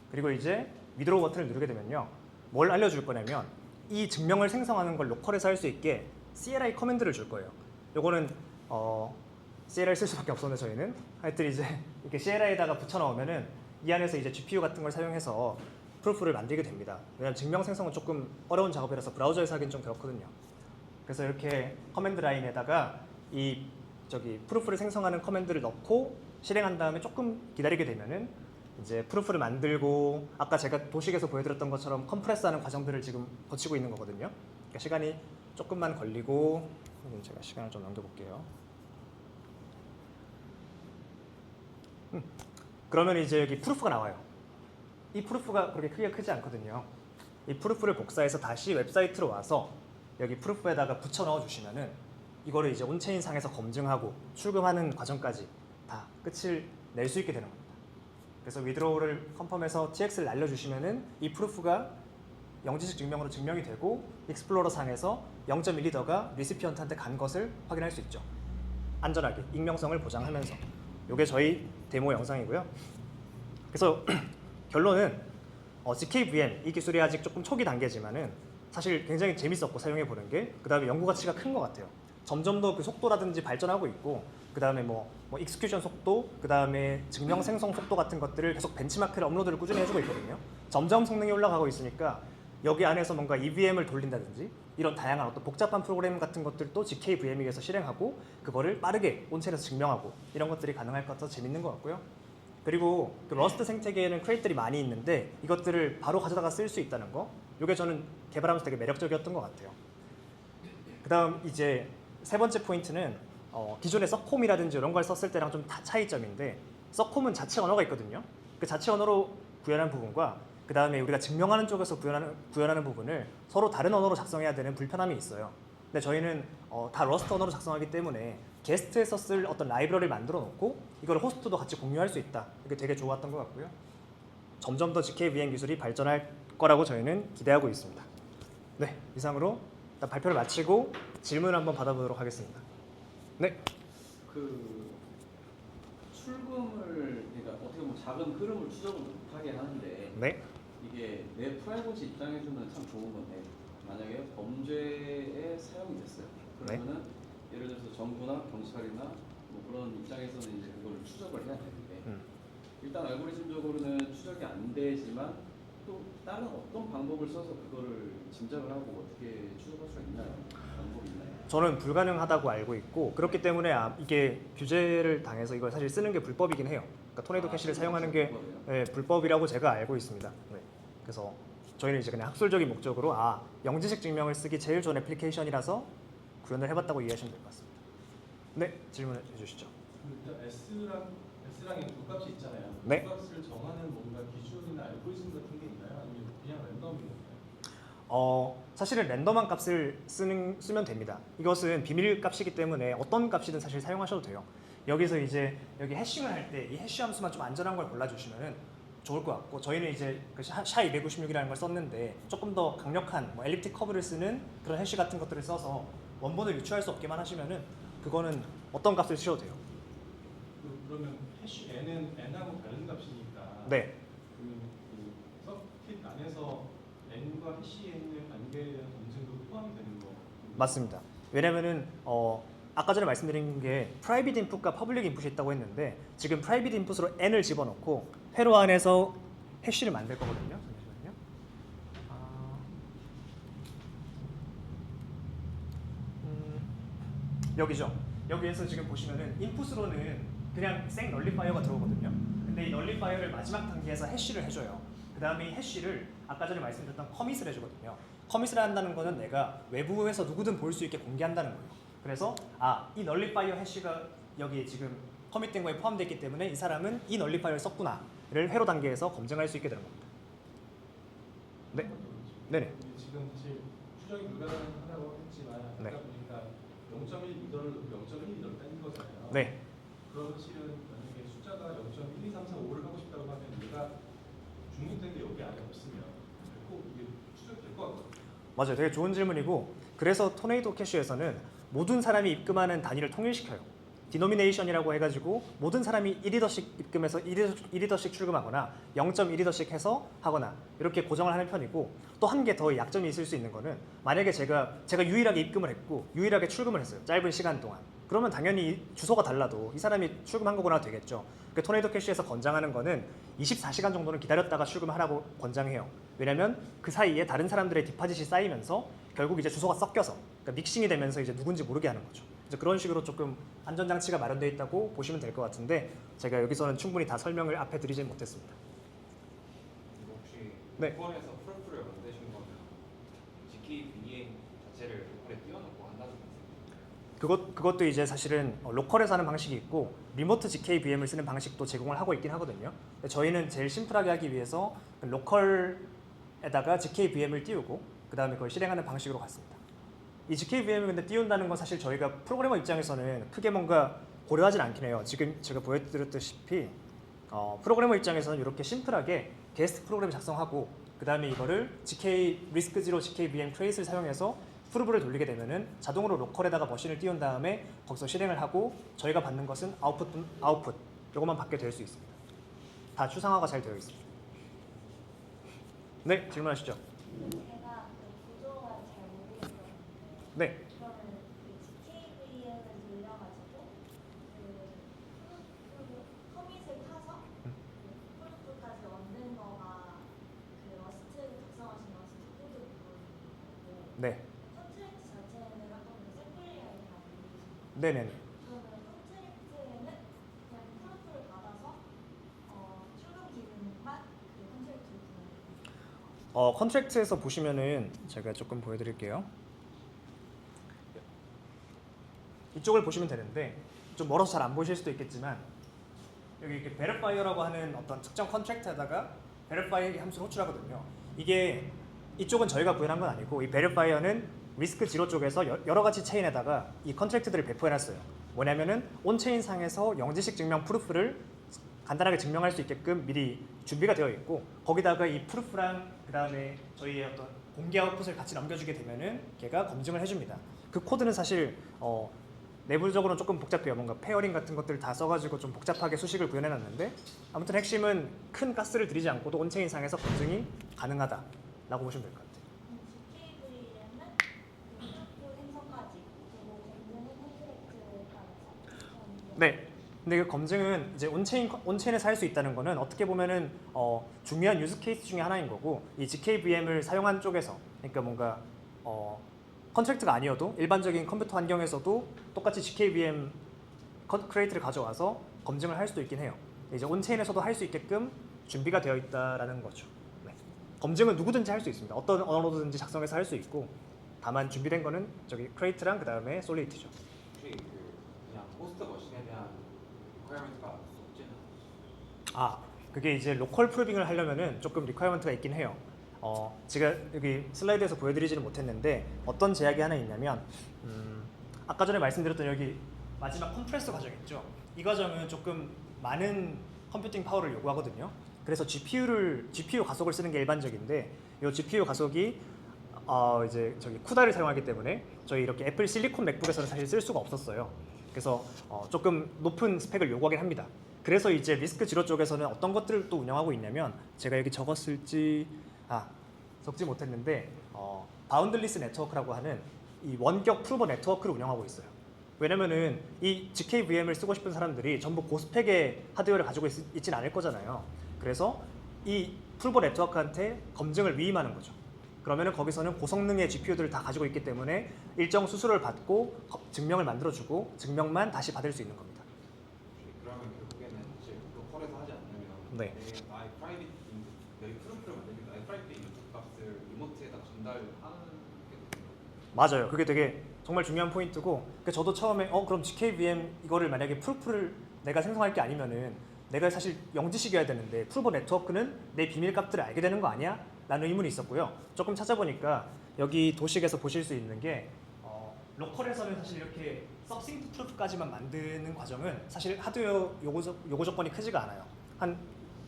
그리고 이제 위드로우 버튼을 누르게 되면요, 뭘 알려줄 거냐면 이 증명을 생성하는 걸 로컬에서 할 수 있게 CLI 커맨드를 줄 거예요. 요거는 CLI 쓸 수밖에 없었는데 저희는 하여튼 이제 이렇게 CLI에다가 붙여넣으면은 이 안에서 이제 GPU 같은 걸 사용해서 프루프를 만들게 됩니다. 왜냐면 증명 생성은 조금 어려운 작업이라서 브라우저에서 하기는 좀 그렇거든요. 그래서 이렇게 커맨드 라인에다가 이 프루프를 생성하는 커맨드를 넣고 실행한 다음에 조금 기다리게 되면은 이제 프루프를 만들고, 아까 제가 도식에서 보여드렸던 것처럼 컴프레스하는 과정들을 지금 거치고 있는 거거든요. 그러니까 시간이 조금만 걸리고, 제가 시간을 좀 넘겨볼게요. 그러면 이제 여기 프루프가 나와요. 이 프루프가 그렇게 크기가 크지 않거든요. 이 프루프를 복사해서 다시 웹사이트로 와서 여기 프루프에다가 붙여 넣어 주시면은 이거를 이제 온체인 상에서 검증하고 출금하는 과정까지 다 끝을 낼 수 있게 되는 겁니다. 그래서 위드로우를 컨펌해서 TX를 날려주시면은 이 프루프가 영지식 증명으로 증명이 되고, 익스플로러 상에서 0.1리더가 리시피언트한테 간 것을 확인할 수 있죠. 안전하게 익명성을 보장하면서. 이게 저희 데모 영상이고요. 그래서 결론은 GKVM 이 기술이 아직 조금 초기 단계지만은 사실 굉장히 재밌었고 사용해 보는 게, 그 다음에 연구 가치가 큰 것 같아요. 점점 더 그 속도라든지 발전하고 있고, 그 다음에 뭐 익스큐션 속도, 그 다음에 증명 생성 속도 같은 것들을 계속 벤치마크를 업로드를 꾸준히 해주고 있거든요. 점점 성능이 올라가고 있으니까 여기 안에서 뭔가 EVM을 돌린다든지 이런 다양한 어떤 복잡한 프로그램 같은 것들도 GKVM에 의해서 실행하고, 그거를 빠르게 온체인에서 증명하고, 이런 것들이 가능할 것 같아서 재밌는 것 같고요. 그리고 그 러스트 생태계에는 크레딧들이 많이 있는데 이것들을 바로 가져다가 쓸 수 있다는 거, 이게 저는 개발하면서 되게 매력적이었던 것 같아요. 그 다음 이제 세 번째 포인트는 기존의 서콤이라든지 이런 걸 썼을 때랑 좀 차이점인데 서콤은 자체 언어가 있거든요. 그 자체 언어로 구현한 부분과 그 다음에 우리가 증명하는 쪽에서 구현하는 부분을 서로 다른 언어로 작성해야 되는 불편함이 있어요. 근데 저희는 다 러스트 언어로 작성하기 때문에 게스트에서 쓸 어떤 라이브러리를 만들어 놓고 이걸 호스트도 같이 공유할 수 있다. 이게 되게 좋았던 것 같고요. 점점 더 GKVM 기술이 발전할 거라고 저희는 기대하고 있습니다. 네, 이상으로 일단 발표를 마치고 질문을 한번 받아보도록 하겠습니다. 네. 그 출금을 그러니까 어떻게 보면 작은 흐름을 추적을 못하게 하는데 네. 이게 내 프라이버시 입장에서는 참 좋은 건데 만약에 범죄에 사용이 됐어요. 그러면은 예를 들어서 정부나 경찰이나 뭐 그런 입장에서는 이제 그걸 추적을 해야 되는데 일단 알고리즘적으로는 추적이 안 되지만 또 다른 어떤 방법을 써서 그거를 짐작을 하고 어떻게 추적할 수가 있나요? 방법이 있나요? 저는 불가능하다고 알고 있고 그렇기 때문에 이게 규제를 당해서 이걸 사실 쓰는 게 불법이긴 해요. 그러니까 토네이도 캐시를 사용하는 게 불법이라고 제가 알고 있습니다. 네. 그래서 저희는 이제 그냥 학술적인 목적으로 영지식 증명을 쓰기 제일 좋은 애플리케이션이라서 구현을 해봤다고 이해하시면 될 것 같습니다. 네, 질문해 주시죠. 일단 S랑의 값이 있잖아요. 네. 값을 정하는 뭔가 기준이나 알고리즘 같은 게 있나요? 아니면 그냥 랜덤인 건가요? 사실은 랜덤한 값을 쓰면 됩니다. 이것은 비밀 값이기 때문에 어떤 값이든 사실 사용하셔도 돼요. 여기서 이제 여기 해싱을 할 때 이 해시 함수만 좀 안전한 걸 골라주시면 좋을 것 같고 저희는 이제 그 SHA-256이라는 걸 썼는데 조금 더 강력한 엘립틱 커브를 쓰는 그런 해시 같은 것들을 써서 원본을 유추할 수 없게만 하시면은 그거는 어떤 값을 쓰셔도 돼요. 그러면 해시 n은 n하고 다른 값이니까. 네. 그러면 그 서킷 안에서 n과 해시 n의 관계에 대한 검증도 포함이 되는 거. 맞습니다. 왜냐면은 아까 전에 말씀드린 게 프라이빗 인풋과 퍼블릭 인풋이 있다고 했는데 지금 프라이빗 인풋으로 n을 집어넣고 회로 안에서 해시를 만들 거거든요. 잠시만요. 여기죠. 여기에서 지금 보시면은 인풋으로는 그냥 생 널리파이어가 들어오거든요. 근데 이 널리파이어를 마지막 단계에서 해시를 해줘요. 그 다음에 이 해시를 아까 전에 말씀드렸던 커밋을 해주거든요. 커밋을 한다는 거는 내가 외부에서 누구든 볼 수 있게 공개한다는 거예요. 그래서 이 널리파이어 해시가 여기 지금 커밋된 거에 포함되어 있기 때문에 이 사람은 이 널리파이어를 썼구나를 회로 단계에서 검증할 수 있게 되는 겁니다. 네. 네네. 지금 사실 추정이 불가능하다고 했지만 네. 아까 보니까 0.1미터를 0.1미터를 뺀 거잖아요. 네. 그럼 실은 만약에 숫자가 0.1, 2, 3, 4, 5를 하고 싶다고 하면 얘가 중복된 게 여기 안에 없으면 결코 이게 추적이 될 것 같거든요. 맞아요. 되게 좋은 질문이고 그래서 토네이도 캐시에서는 모든 사람이 입금하는 단위를 통일시켜요. 디노미네이션이라고 해가지고 모든 사람이 1리더씩 입금해서 1리더씩 출금하거나 0.1리더씩 해서 하거나 이렇게 고정을 하는 편이고 또 한 개 더 약점이 있을 수 있는 거는 만약에 제가 유일하게 입금을 했고 유일하게 출금을 했어요. 짧은 시간 동안. 그러면 당연히 주소가 달라도 이 사람이 출금한 거구나 되겠죠. 그 토네이도 캐시에서 권장하는 거는 24시간 정도는 기다렸다가 출금하라고 권장해요. 왜냐면 그 사이에 다른 사람들의 디파짓이 쌓이면서 결국 이제 주소가 섞여서 그러니까 믹싱이 되면서 이제 누군지 모르게 하는 거죠. 이제 그런 식으로 조금 안전장치가 마련되어 있다고 보시면 될 것 같은데 제가 여기서는 충분히 다 설명을 앞에 드리진 못했습니다. 혹시 네. 로컬에서 프로프를 만드신 거면 GKVM 자체를 로컬에 띄워놓고 한다는 말씀이세요? 그것도 이제 사실은 로컬에서 하는 방식이 있고 리모트 GKVM을 쓰는 방식도 제공을 하고 있긴 하거든요. 근데 저희는 제일 심플하게 하기 위해서 로컬에다가 GKVM을 띄우고 그 다음에 그걸 실행하는 방식으로 갔습니다. 이 GKVM을 근데 띄운다는 건 사실 저희가 프로그래머 입장에서는 크게 뭔가 고려하진 않긴 해요. 지금 제가 보여드렸다시피 프로그래머 입장에서는 이렇게 심플하게 게스트 프로그램 작성하고 그 다음에 이거를 리스크 제로 GKVM 크레이트를 사용해서 프로브를 돌리게 되면은 자동으로 로컬에다가 머신을 띄운 다음에 거기서 실행을 하고 저희가 받는 것은 아웃풋 이것만 받게 될 수 있습니다. 다 추상화가 잘 되어 있습니다. 네, 질문하시죠. 제가 그 구조가 잘 모르겠었는데 네. 그러면 그 GKVM을 돌려가지고 그 커밋을 타서 프루프까지 얻는 거가 그 러스트 작성하신 러스트 코드 부분이고 네. 컨트랙트 자체는 아까 샘플링을 다 올리신 네네네. 그러면 컨트랙트에는 그냥 프루프를 받아서 출금 기준만 그 컨트랙트를 부여해요. 컨트랙트에서 보시면은 제가 조금 보여드릴게요. 이쪽을 보시면 되는데 좀 멀어서 잘 안 보실 수도 있겠지만 여기 이렇게 verifier라고 하는 어떤 특정 컨트랙트에다가 verify 함수를 호출하거든요. 이게 이쪽은 저희가 구현한 건 아니고 이 verifier는 리스크 지로 쪽에서 여러 가지 체인에다가 이 컨트랙트들을 배포해놨어요. 뭐냐면은 온체인 상에서 영지식 증명 프루프를 간단하게 증명할 수 있게끔 미리 준비가 되어 있고 거기다가 이 프루프랑 그 다음에 저희의 어떤 공개 아웃풋을 같이 넘겨주게 되면은 걔가 검증을 해줍니다. 그 코드는 사실 내부적으로는 조금 복잡해요. 뭔가 페어링 같은 것들 다 써가지고 좀 복잡하게 수식을 구현해놨는데 아무튼 핵심은 큰 가스를 들이지 않고도 온체인 상에서 검증이 가능하다라고 보시면 될 것 같아요. GKVM은 인력부 생성까지 그리고 검증은 콘트랙트까지. 네. 근데 그 검증은 이제 온체인에서 할 수 있다는 거는 어떻게 보면은 중요한 유즈 케이스 중에 하나인 거고 이 GKVM을 사용한 쪽에서 그러니까 뭔가 컨트랙트가 아니어도 일반적인 컴퓨터 환경에서도 똑같이 GKVM 크레이트를 가져와서 검증을 할 수도 있긴 해요. 이제 온체인에서도 할 수 있게끔 준비가 되어 있다라는 거죠. 네. 검증은 누구든지 할 수 있습니다. 어떤 언어로든지 작성해서 할 수 있고 다만 준비된 거는 저기 크레이트랑 그 다음에 솔리디티죠. 혹시 그냥 호스트 머신에 대한 리퀘어먼트가 없지는 그게 이제 로컬 프로빙을 하려면은 조금 리퀘어먼트가 있긴 해요. 제가 여기 슬라이드에서 보여드리지는 못했는데 어떤 제약이 하나 있냐면 아까 전에 말씀드렸던 여기 마지막 컴프레서 과정 있죠. 이 과정은 조금 많은 컴퓨팅 파워를 요구하거든요. 그래서 GPU 가속을 쓰는 게 일반적인데 이 GPU 가속이 이제 저기 쿠다를 사용하기 때문에 저희 이렇게 애플 실리콘 맥북에서는 사실 쓸 수가 없었어요. 그래서 조금 높은 스펙을 요구하긴 합니다. 그래서 이제 리스크 지로 쪽에서는 어떤 것들을 또 운영하고 있냐면 제가 여기 적었을지 적지 못했는데 바운들리스 네트워크라고 하는 이 원격 프루버 네트워크를 운영하고 있어요. 왜냐면은 이 GKVM을 쓰고 싶은 사람들이 전부 고스펙의 하드웨어를 가지고 있진 않을 거잖아요. 그래서 이 프루버 네트워크한테 검증을 위임하는 거죠. 그러면은 거기서는 고성능의 GPU들을 다 가지고 있기 때문에 일정 수수료를 받고 증명을 만들어주고 증명만 다시 받을 수 있는 겁니다. 그러면 결국에는 사실 로컬에서 하지 않으면 네. 나의 프라이빗 너희 프로그램을 만들면 나의 프라이빗 인풋 값을 리모트에다 전달하는 게 되는 거예요. 맞아요. 그게 되게 정말 중요한 포인트고 그러니까 저도 처음에 그럼 GKVM 이거를 만약에 프루프를 내가 생성할 게 아니면은 내가 사실 영지식이어야 되는데 프루버 네트워크는 내 비밀 값들을 알게 되는 거 아니야? 라는 의문이 있었고요. 조금 찾아보니까 여기 도식에서 보실 수 있는 게 로컬에서는 사실 이렇게 서브싱트 프루프까지만 만드는 과정은 사실 하드웨어 요구 조건이 크지가 않아요. 한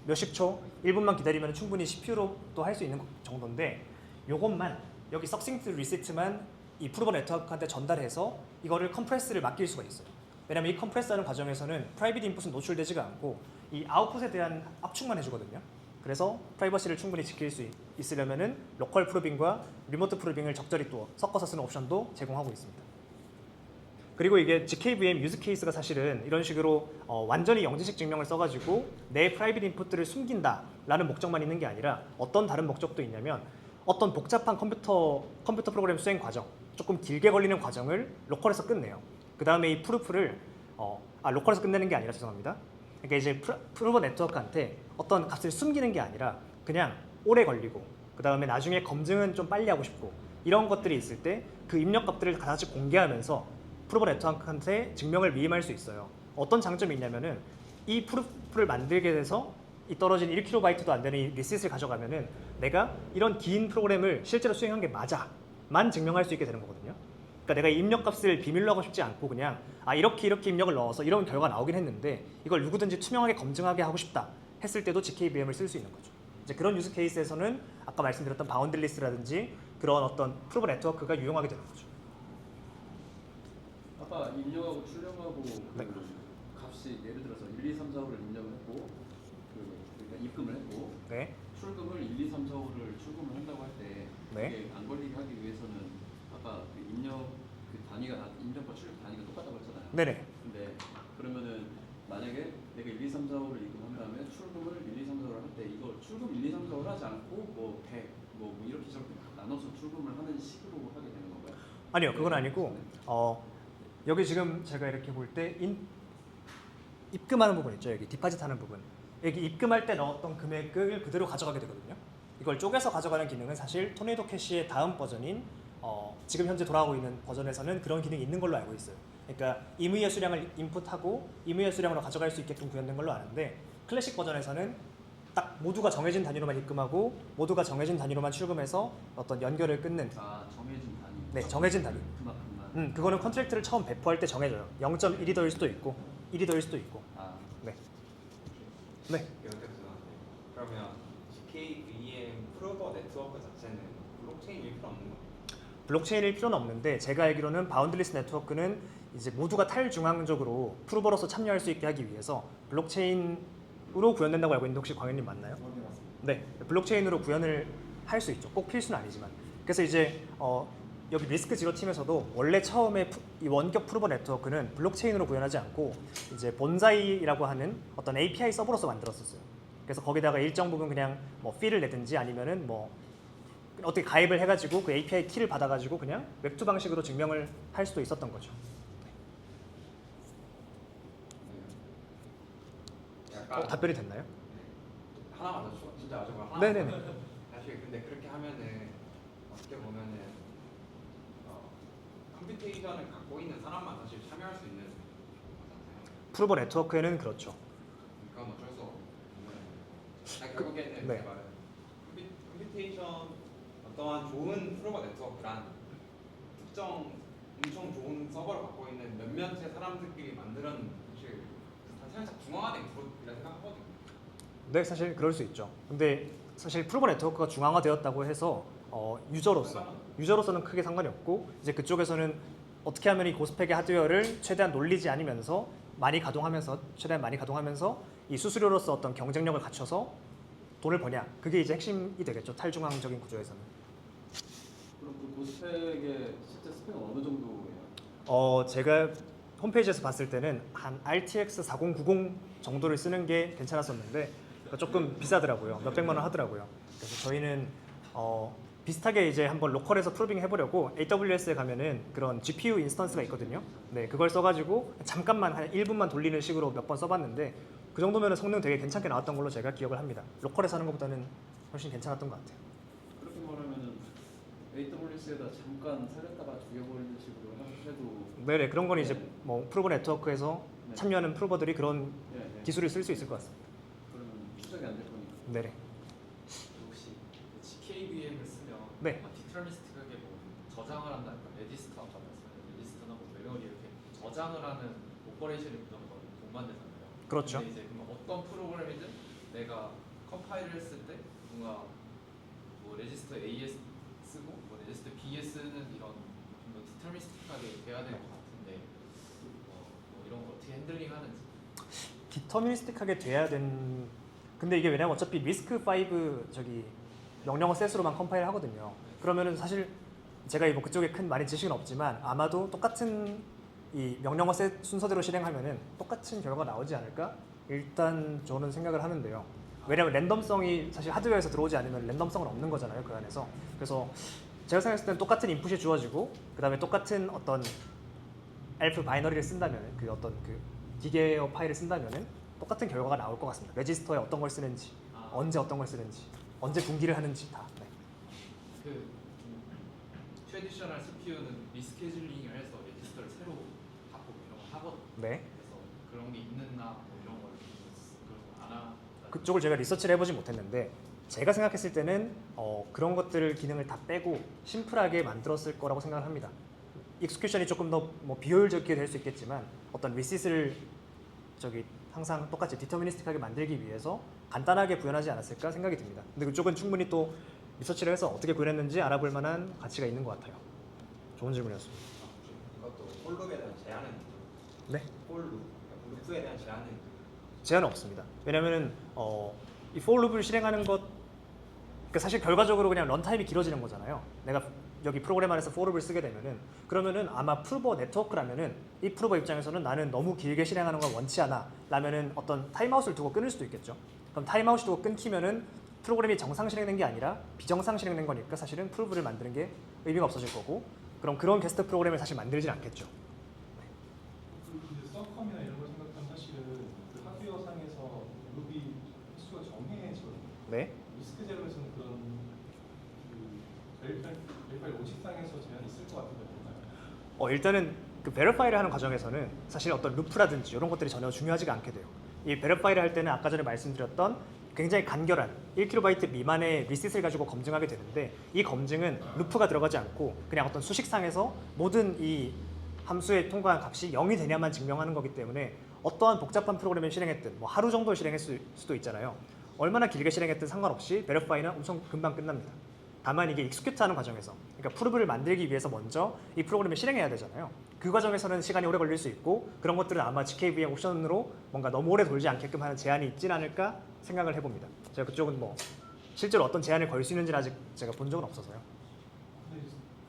몇십 초, 1분만 기다리면 충분히 CPU로도 할 수 있는 정도인데 요것만 여기 서브싱트 리시트만 이 프루버 네트워크한테 전달해서 이거를 컴프레스를 맡길 수가 있어요. 왜냐면 이 컴프레스하는 과정에서는 프라이빗 인풋은 노출되지가 않고 이 아웃풋에 대한 압축만 해주거든요. 그래서 프라이버시를 충분히 지킬 수 있으려면은 로컬 프로빙과 리모트 프로빙을 적절히 또 섞어서 쓰는 옵션도 제공하고 있습니다. 그리고 이게 GKVM 유즈 케이스가 사실은 이런 식으로 완전히 영지식 증명을 써가지고 내 프라이빗 인풋들을 숨긴다라는 목적만 있는 게 아니라 어떤 다른 목적도 있냐면 어떤 복잡한 컴퓨터 프로그램 수행 과정, 조금 길게 걸리는 과정을 로컬에서 끝내요. 그 다음에 이 프루프를 로컬에서 끝내는 게 아니라 죄송합니다. 그러니까 이제 프루버 네트워크한테 어떤 값을 숨기는 게 아니라 그냥 오래 걸리고 그 다음에 나중에 검증은 좀 빨리 하고 싶고 이런 것들이 있을 때 그 입력 값들을 다 같이 공개하면서 프루버 네트워크한테 증명을 위임할 수 있어요. 어떤 장점이 있냐면은 이 프루프를 만들게 돼서 이 떨어진 1kB도 안 되는 이 리시트를 가져가면은 내가 이런 긴 프로그램을 실제로 수행한 게 맞아만 증명할 수 있게 되는 거거든요. 그러니까 내가 이 입력값을 비밀로 하고 싶지 않고 그냥 이렇게 입력을 넣어서 이런 결과가 나오긴 했는데 이걸 누구든지 투명하게 검증하게 하고 싶다 했을 때도 GKVM을 쓸 수 있는 거죠. 이제 그런 유즈 케이스에서는 아까 말씀드렸던 바운들리스라든지 그런 어떤 프루버 네트워크가 유용하게 되는 거죠. 아까 입력하고 출력하고 네. 그 값이 예를 들어서 1, 2, 3, 4, 5를 입력을 했고 그러니까 입금을 했고 네. 출금을 1, 2, 3, 4, 5를 출금을 한다고 할 때 네. 이게 안 걸리게 하기 위해서는 아까 그 입력 그 단위가 입력과 출력 단위가 똑같다고 했잖아요. 네네. 근데 그러면은 만약에 내가 1, 2, 3, 4, 5를 입금한 다음에 출금을 1, 2, 3, 4, 5를 할 때 이거 출금 1, 2, 3, 4, 5를 하지 않고 뭐 100, 뭐 이렇게 저렇게 나눠서 출금을 하는 식으로 하게 되는 건가요? 아니요, 그건 아니고 여기 지금 제가 이렇게 볼 때 입금하는 부분 있죠. 여기 디파짓 하는 부분. 여기 입금할 때 넣었던 금액을 그대로 가져가게 되거든요. 이걸 쪼개서 가져가는 기능은 사실 토네이도 캐시의 다음 버전인 지금 현재 돌아가고 있는 버전에서는 그런 기능이 있는 걸로 알고 있어요. 그러니까 임의의 수량을 인풋하고 임의의 수량으로 가져갈 수 있게끔 구현된 걸로 아는데 클래식 버전에서는 딱 모두가 정해진 단위로만 입금하고 모두가 정해진 단위로만 출금해서 어떤 연결을 끊는 아 정해진 단위. 네, 정해진 단위. 그만큼만. 그거는 컨트랙트를 처음 배포할 때 정해져요. 0.1이더일 수도 있고 1이더일 수도 있고. 아 네. 네. 이렇게 죄송한데 그러면 GKVM 프로버 네트워크 자체는 블록체인일 필요 없는 거예요? 블록체인일 필요는 없는데 제가 알기로는 바운드리스 네트워크는 이제 모두가 탈중앙적으로 프루버로서 참여할 수 있게 하기 위해서 블록체인으로 구현된다고 알고 있는데 혹시 광현님 맞나요? 네, 블록체인으로 구현을 할 수 있죠. 꼭 필수는 아니지만. 그래서 이제 여기 리스크 지로 팀에서도 원래 처음에 이 원격 프루버 네트워크는 블록체인으로 구현하지 않고 이제 본사이라고 하는 어떤 API 서버로서 만들었었어요. 그래서 거기다가 일정 부분 그냥 뭐 피를 내든지 아니면은 뭐 어떻게 가입을 해가지고 그 API 키를 받아가지고 그냥 웹2 방식으로 증명을 할 수도 있었던 거죠. 약간 답변이 됐나요? 하나만 더 진짜 마지막으로 하나. 네네네. 사실 근데 그렇게 하면은 어떻게 보면은 컴퓨테이션을 갖고 있는 사람만 사실 참여할 수 있는 거잖아요. 프루버 네트워크에는 그렇죠. 그건 어쩔 수 없는. 아니, 결국에는 네. 제 말은 컴퓨테이션 어떠한 좋은 프로버 네트워크란 특정 엄청 좋은 서버를 갖고 있는 몇몇의 사람들끼리 만드는 사실 살짝 중앙화된 그룹이라 생각하거든요. 네, 사실 그럴 수 있죠. 근데 사실 프루버 네트워크가 중앙화되었다고 해서 유저로서는 크게 상관이 없고 이제 그쪽에서는 어떻게 하면 이 고스펙의 하드웨어를 최대한 놀리지 않으면서 최대한 많이 가동하면서 이 수수료로서 어떤 경쟁력을 갖춰서 돈을 버냐, 그게 이제 핵심이 되겠죠. 탈중앙적인 구조에서는. 그럼 그 고스펙의 실제 스펙은 어느 정도예요? 제가 홈페이지에서 봤을 때는 한 RTX 4090 정도를 쓰는 게 괜찮았었는데 조금 비싸더라고요. 몇백만 원 하더라고요. 그래서 저희는 비슷하게 이제 한번 로컬에서 프로빙 해보려고 AWS에 가면은 그런 GPU 인스턴스가 있거든요. 네, 그걸 써가지고 잠깐만 한 1분만 돌리는 식으로 몇 번 써봤는데 그 정도면 성능 되게 괜찮게 나왔던 걸로 제가 기억을 합니다. 로컬에서 하는 것보다는 훨씬 괜찮았던 것 같아요. 그렇게 말하면은 AWS에다 잠깐 살렸다가 죽여버리는 식으로 해도 네네, 그런 건 이제 네. 뭐 프로버 네트워크에서 네. 참여하는 프로버들이 그런 네, 네. 기술을 쓸 수 있을 것 같습니다. 그러면 추적이 안 될 거니까. 네네. 혹시 GKVM을 쓰면 네. 디터미니스틱하게 뭐 저장을 한다, 레지스터 아까 말씀하신 레지스터나 뭐 메모리 이렇게 저장을 하는 오퍼레이션이 무조건 동반되잖아요. 그렇죠. 근데 이제 그럼 어떤 프로그램이든 내가 컴파일을 했을 때 뭔가 뭐 레지스터 AS 쓰고 뭐 레지스터 BS 쓰는 이런 좀 더 디터미니스틱하게 돼야 될 것 같은데 뭐 이런 거 어떻게 핸들링하는지. 디터미니스틱하게 돼야 된. 근데 이게 왜냐면 어차피 리스크5 저기 명령어 셋으로만 컴파일 하거든요. 그러면은 사실 제가 뭐 그쪽에 큰 많이 지식은 없지만 아마도 똑같은 이 명령어 셋 순서대로 실행하면은 똑같은 결과가 나오지 않을까? 일단 저는 생각을 하는데요. 왜냐면 랜덤성이 사실 하드웨어에서 들어오지 않으면 랜덤성은 없는 거잖아요, 그 안에서. 그래서 제가 생각했을 때는 똑같은 인풋이 주어지고 그다음에 똑같은 어떤 elf 바이너리를 쓴다면 그 어떤 그 기계어 파일을 쓴다면은 똑같은 결과가 나올 것 같습니다. 레지스터에 어떤 걸 쓰는지, 언제 어떤 걸 쓰는지, 언제 분기를 하는지 다. 네. 그 트레디셔널 CPU는 리스케줄링을 해서 레지스터를 새로 바꾸고 이런 걸 하거든요. 네. 그래서 그런 게 있는나 뭐 이런 걸 그런 거안 하. 그쪽을 제가 리서치를 해보지 못했는데 제가 생각했을 때는 그런 것들을 기능을 다 빼고 심플하게 만들었을 거라고 생각을 합니다. 익스큐션이 조금 더 뭐 비효율적이게 될 수 있겠지만 어떤 리시스를 저기 항상 똑같이 디터미니스틱하게 만들기 위해서 간단하게 구현하지 않았을까 생각이 듭니다. 근데 그쪽은 충분히 또 리서치를 해서 어떻게 구현했는지 알아볼 만한 가치가 있는 것 같아요. 좋은 질문이었습니다. 이것도 폴룹에 대한 제한은 있죠. 네. 폴룹, 루프에 대한 제한은 제한은 없습니다. 왜냐면은 이 for loop을 실행하는 것, 그러니까 사실 결과적으로 그냥 런타임이 길어지는 거잖아요. 내가 여기 프로그램 안에서 for loop을 쓰게 되면은 그러면은 아마 프루버 네트워크라면은 이 프루버 입장에서는 나는 너무 길게 실행하는 걸 원치 않아 라면은 어떤 타임아웃을 두고 끊을 수도 있겠죠. 그럼 타임아웃을 두고 끊기면은 프로그램이 정상 실행된 게 아니라 비정상 실행된 거니까 사실은 프루브를 만드는 게 의미가 없어질 거고, 그럼 그런 게스트 프로그램을 사실 만들진 않겠죠. 이제 서컴이나 이런 걸 생각하면 사실은 그 하드웨어 상에서 루비 횟수가 정해져요. 네. 리스크 제로에서는 그런 그 벨파일 로직상에서 제한이 있을 것 같은데 뭔가요? 일단은 그 베리파이를 하는 과정에서는 사실 어떤 루프라든지 이런 것들이 전혀 중요하지가 않게 돼요. 이 베리파이를 할 때는 아까 전에 말씀드렸던 굉장히 간결한 1KB 미만의 리셋을 가지고 검증하게 되는데 이 검증은 루프가 들어가지 않고 그냥 어떤 수식상에서 모든 이 함수에 통과한 값이 0이 되냐만 증명하는 거기 때문에 어떠한 복잡한 프로그램을 실행했든 뭐 하루 정도 실행했을 수도 있잖아요. 얼마나 길게 실행했든 상관없이 베리파이는 엄청 금방 끝납니다. 다만 이게 익스큐트하는 과정에서, 그러니까 프로브를 만들기 위해서 먼저 이 프로그램을 실행해야 되잖아요. 그 과정에서는 시간이 오래 걸릴 수 있고 그런 것들은 아마 GKVM 옵션으로 뭔가 너무 오래 돌지 않게끔 하는 제한이 있진 않을까 생각을 해봅니다. 제가 그쪽은 뭐 실제로 어떤 제한을 걸 수 있는지는 아직 제가 본 적은 없어서요. 근데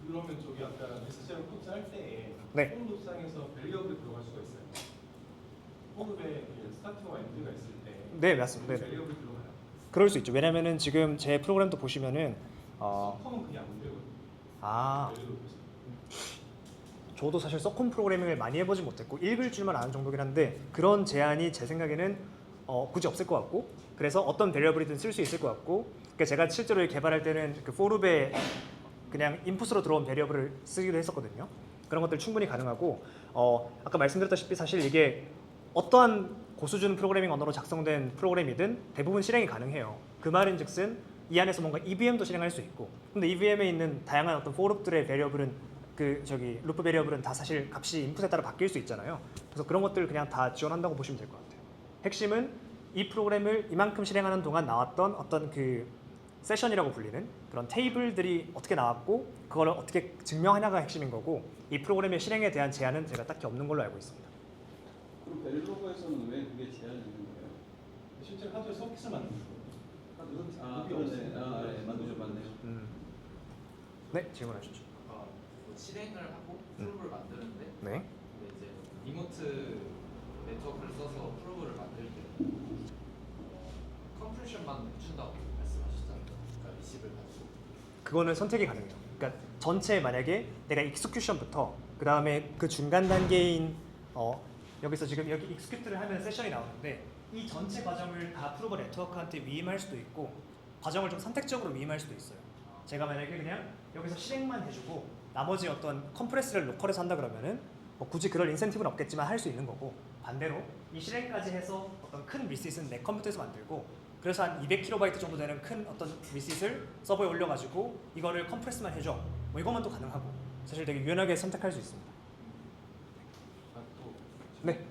그러면 저기 아까 SCR 코드 할 때에 네. 폼루상에서 밸리어블이 들어갈 수가 있어요. 폼에 스타트와 엔드가 있을 때 네, 맞습니다. 네. 밸리어블이 들어가요. 그럴 수 있죠. 왜냐면은 지금 제 프로그램도 보시면은 컴은 그게 안 되거든요. 밸리어블 저도 사실 서콘 프로그래밍을 많이 해보지 못했고 읽을 줄만 아는 정도긴 한데 그런 제한이 제 생각에는 굳이 없을 것 같고 그래서 어떤 베리어블이든 쓸 수 있을 것 같고 그러니까 제가 실제로 개발할 때는 그 포룹에 그냥 인풋으로 들어온 베리어블을 쓰기도 했었거든요. 그런 것들 충분히 가능하고 아까 말씀드렸다시피 사실 이게 어떠한 고수준 프로그래밍 언어로 작성된 프로그램이든 대부분 실행이 가능해요. 그 말인즉슨 이 안에서 뭔가 EVM도 실행할 수 있고 근데 EVM에 있는 다양한 어떤 포룹들의 베리어블은 루프 베리어블은 다 사실 값이 인풋에 따라 바뀔 수 있잖아요. 그래서 그런 것들을 그냥 다 지원한다고 보시면 될 것 같아요. 핵심은 이 프로그램을 이만큼 실행하는 동안 나왔던 어떤 그 세션이라고 불리는 그런 테이블들이 어떻게 나왔고 그걸 어떻게 증명하냐가 핵심인 거고 이 프로그램의 실행에 대한 제한은 제가 딱히 없는 걸로 알고 있습니다. 그럼 벨로그에서는 왜 그게 제한이 있는 거예요? 실제 하드웨어 서킷을 만드는 거예요. 네, 맞네요. 네, 질문하시죠. 뭐 실행을 하고 프로브를 만드는데 네. 근데 이제 리모트 네트워크를 써서 프로브를 만들 때 컴프레션만 해준다고 말씀하셨잖아요. 그러니까 리시브를 가지고 그거는 선택이 가능해요. 그러니까 전체 만약에 내가 익스큐션부터 그 다음에 그 중간 단계인 여기서 지금 여기 익스큐트를 하면 세션이 나오는데 이 전체 과정을 다 프로버 네트워크한테 위임할 수도 있고 과정을 좀 선택적으로 위임할 수도 있어요. 제가 만약에 그냥 여기서 실행만 해주고 나머지 어떤 컴프레스를 로컬에서 한다 그러면은 뭐 굳이 그럴 인센티브는 없겠지만 할 수 있는 거고 반대로 이 실행까지 해서 어떤 큰 리시트는 내 컴퓨터에서 만들고 그래서 한 200KB 정도 되는 큰 어떤 리시트를 서버에 올려가지고 이거를 컴프레스만 해줘 뭐 이것만 또 가능하고 사실 되게 유연하게 선택할 수 있습니다. 또 네.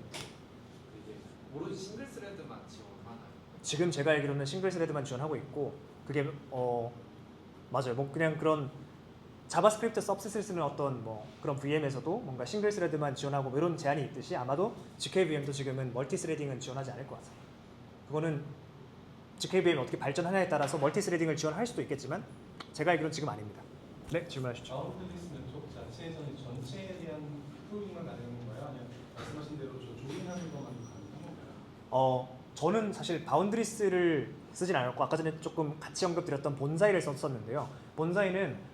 이게 오로지 싱글 스레드만 지원하나요? 지금 제가 알기로는 싱글 스레드만 지원하고 있고 그게 맞아요. 뭐 그냥 그런 자바스크립트 서브셋을 쓰는 어떤 뭐 그런 VM에서도 뭔가 싱글 스레드만 지원하고 뭐 이런 제한이 있듯이 아마도 GKVM도 지금은 멀티 스레딩은 지원하지 않을 것 같아요. 그거는 GKVM이 어떻게 발전하냐에 따라서 멀티 스레딩을 지원할 수도 있겠지만 제가 알기로는 지금 아닙니다. 네, 질문하시죠. 바운드리스 네트워크 자체에서는 전체에 대한 프로그램만 가능한 건가요? 아니면 말씀하신 대로 저 조인하는 것만 가능한 건가요? 저는 사실 바운드리스를 쓰진 않았고 아까 전에 조금 같이 언급드렸던 본사이를 썼었는데요. 본사이는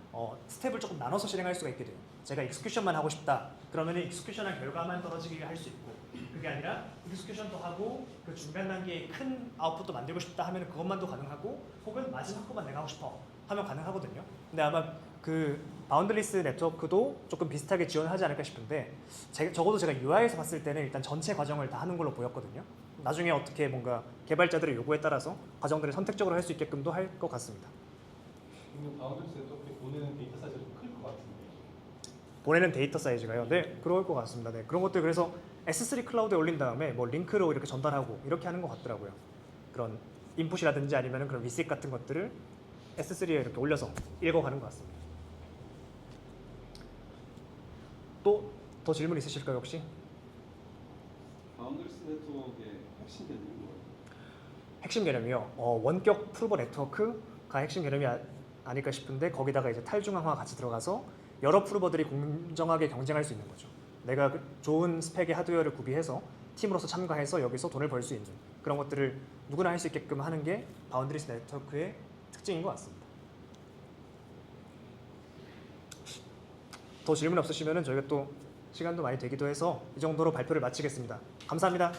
스텝을 조금 나눠서 실행할 수가 있게 돼요. 제가 익스큐션만 하고 싶다. 그러면 익스큐션한 결과만 떨어지게 할 수 있고 그게 아니라 익스큐션도 하고 그 중간 단계에 큰 아웃풋도 만들고 싶다 하면 그것만도 가능하고 혹은 마지막 거만 내가 하고 싶어 하면 가능하거든요. 근데 아마 그 바운드리스 네트워크도 조금 비슷하게 지원하지 않을까 싶은데 적어도 제가 UI에서 봤을 때는 일단 전체 과정을 다 하는 걸로 보였거든요. 나중에 어떻게 뭔가 개발자들의 요구에 따라서 과정들을 선택적으로 할 수 있게끔도 할 것 같습니다. 그리고 바운드리스 네트워크에 보내는 데이터 사이즈가 좀 클 것 같은데. 보내는 데이터 사이즈가요? 네, 그럴 것 같습니다. 네, 그런 것들 그래서 S3 클라우드에 올린 다음에 뭐 링크로 이렇게 전달하고 이렇게 하는 것 같더라고요. 그런 인풋이라든지 아니면 그런 리시트 같은 것들을 S3에 이렇게 올려서 읽어가는 것 같습니다. 또 더 질문 있으실까요 혹시? 바운드리스 네트워크의 핵심 개념이 뭐예요? 핵심 개념이요. 원격 프로버 네트워크가 핵심 개념이 아닐까 싶은데 거기다가 이제 탈중앙화 같이 들어가서 여러 프로버들이 공정하게 경쟁할 수 있는 거죠. 내가 좋은 스펙의 하드웨어를 구비해서 팀으로서 참가해서 여기서 돈을 벌 수 있는 그런 것들을 누구나 할 수 있게끔 하는 게 바운드리스 네트워크의 특징인 것 같습니다. 더 질문 없으시면 저희가 또 시간도 많이 되기도 해서 이 정도로 발표를 마치겠습니다. 감사합니다.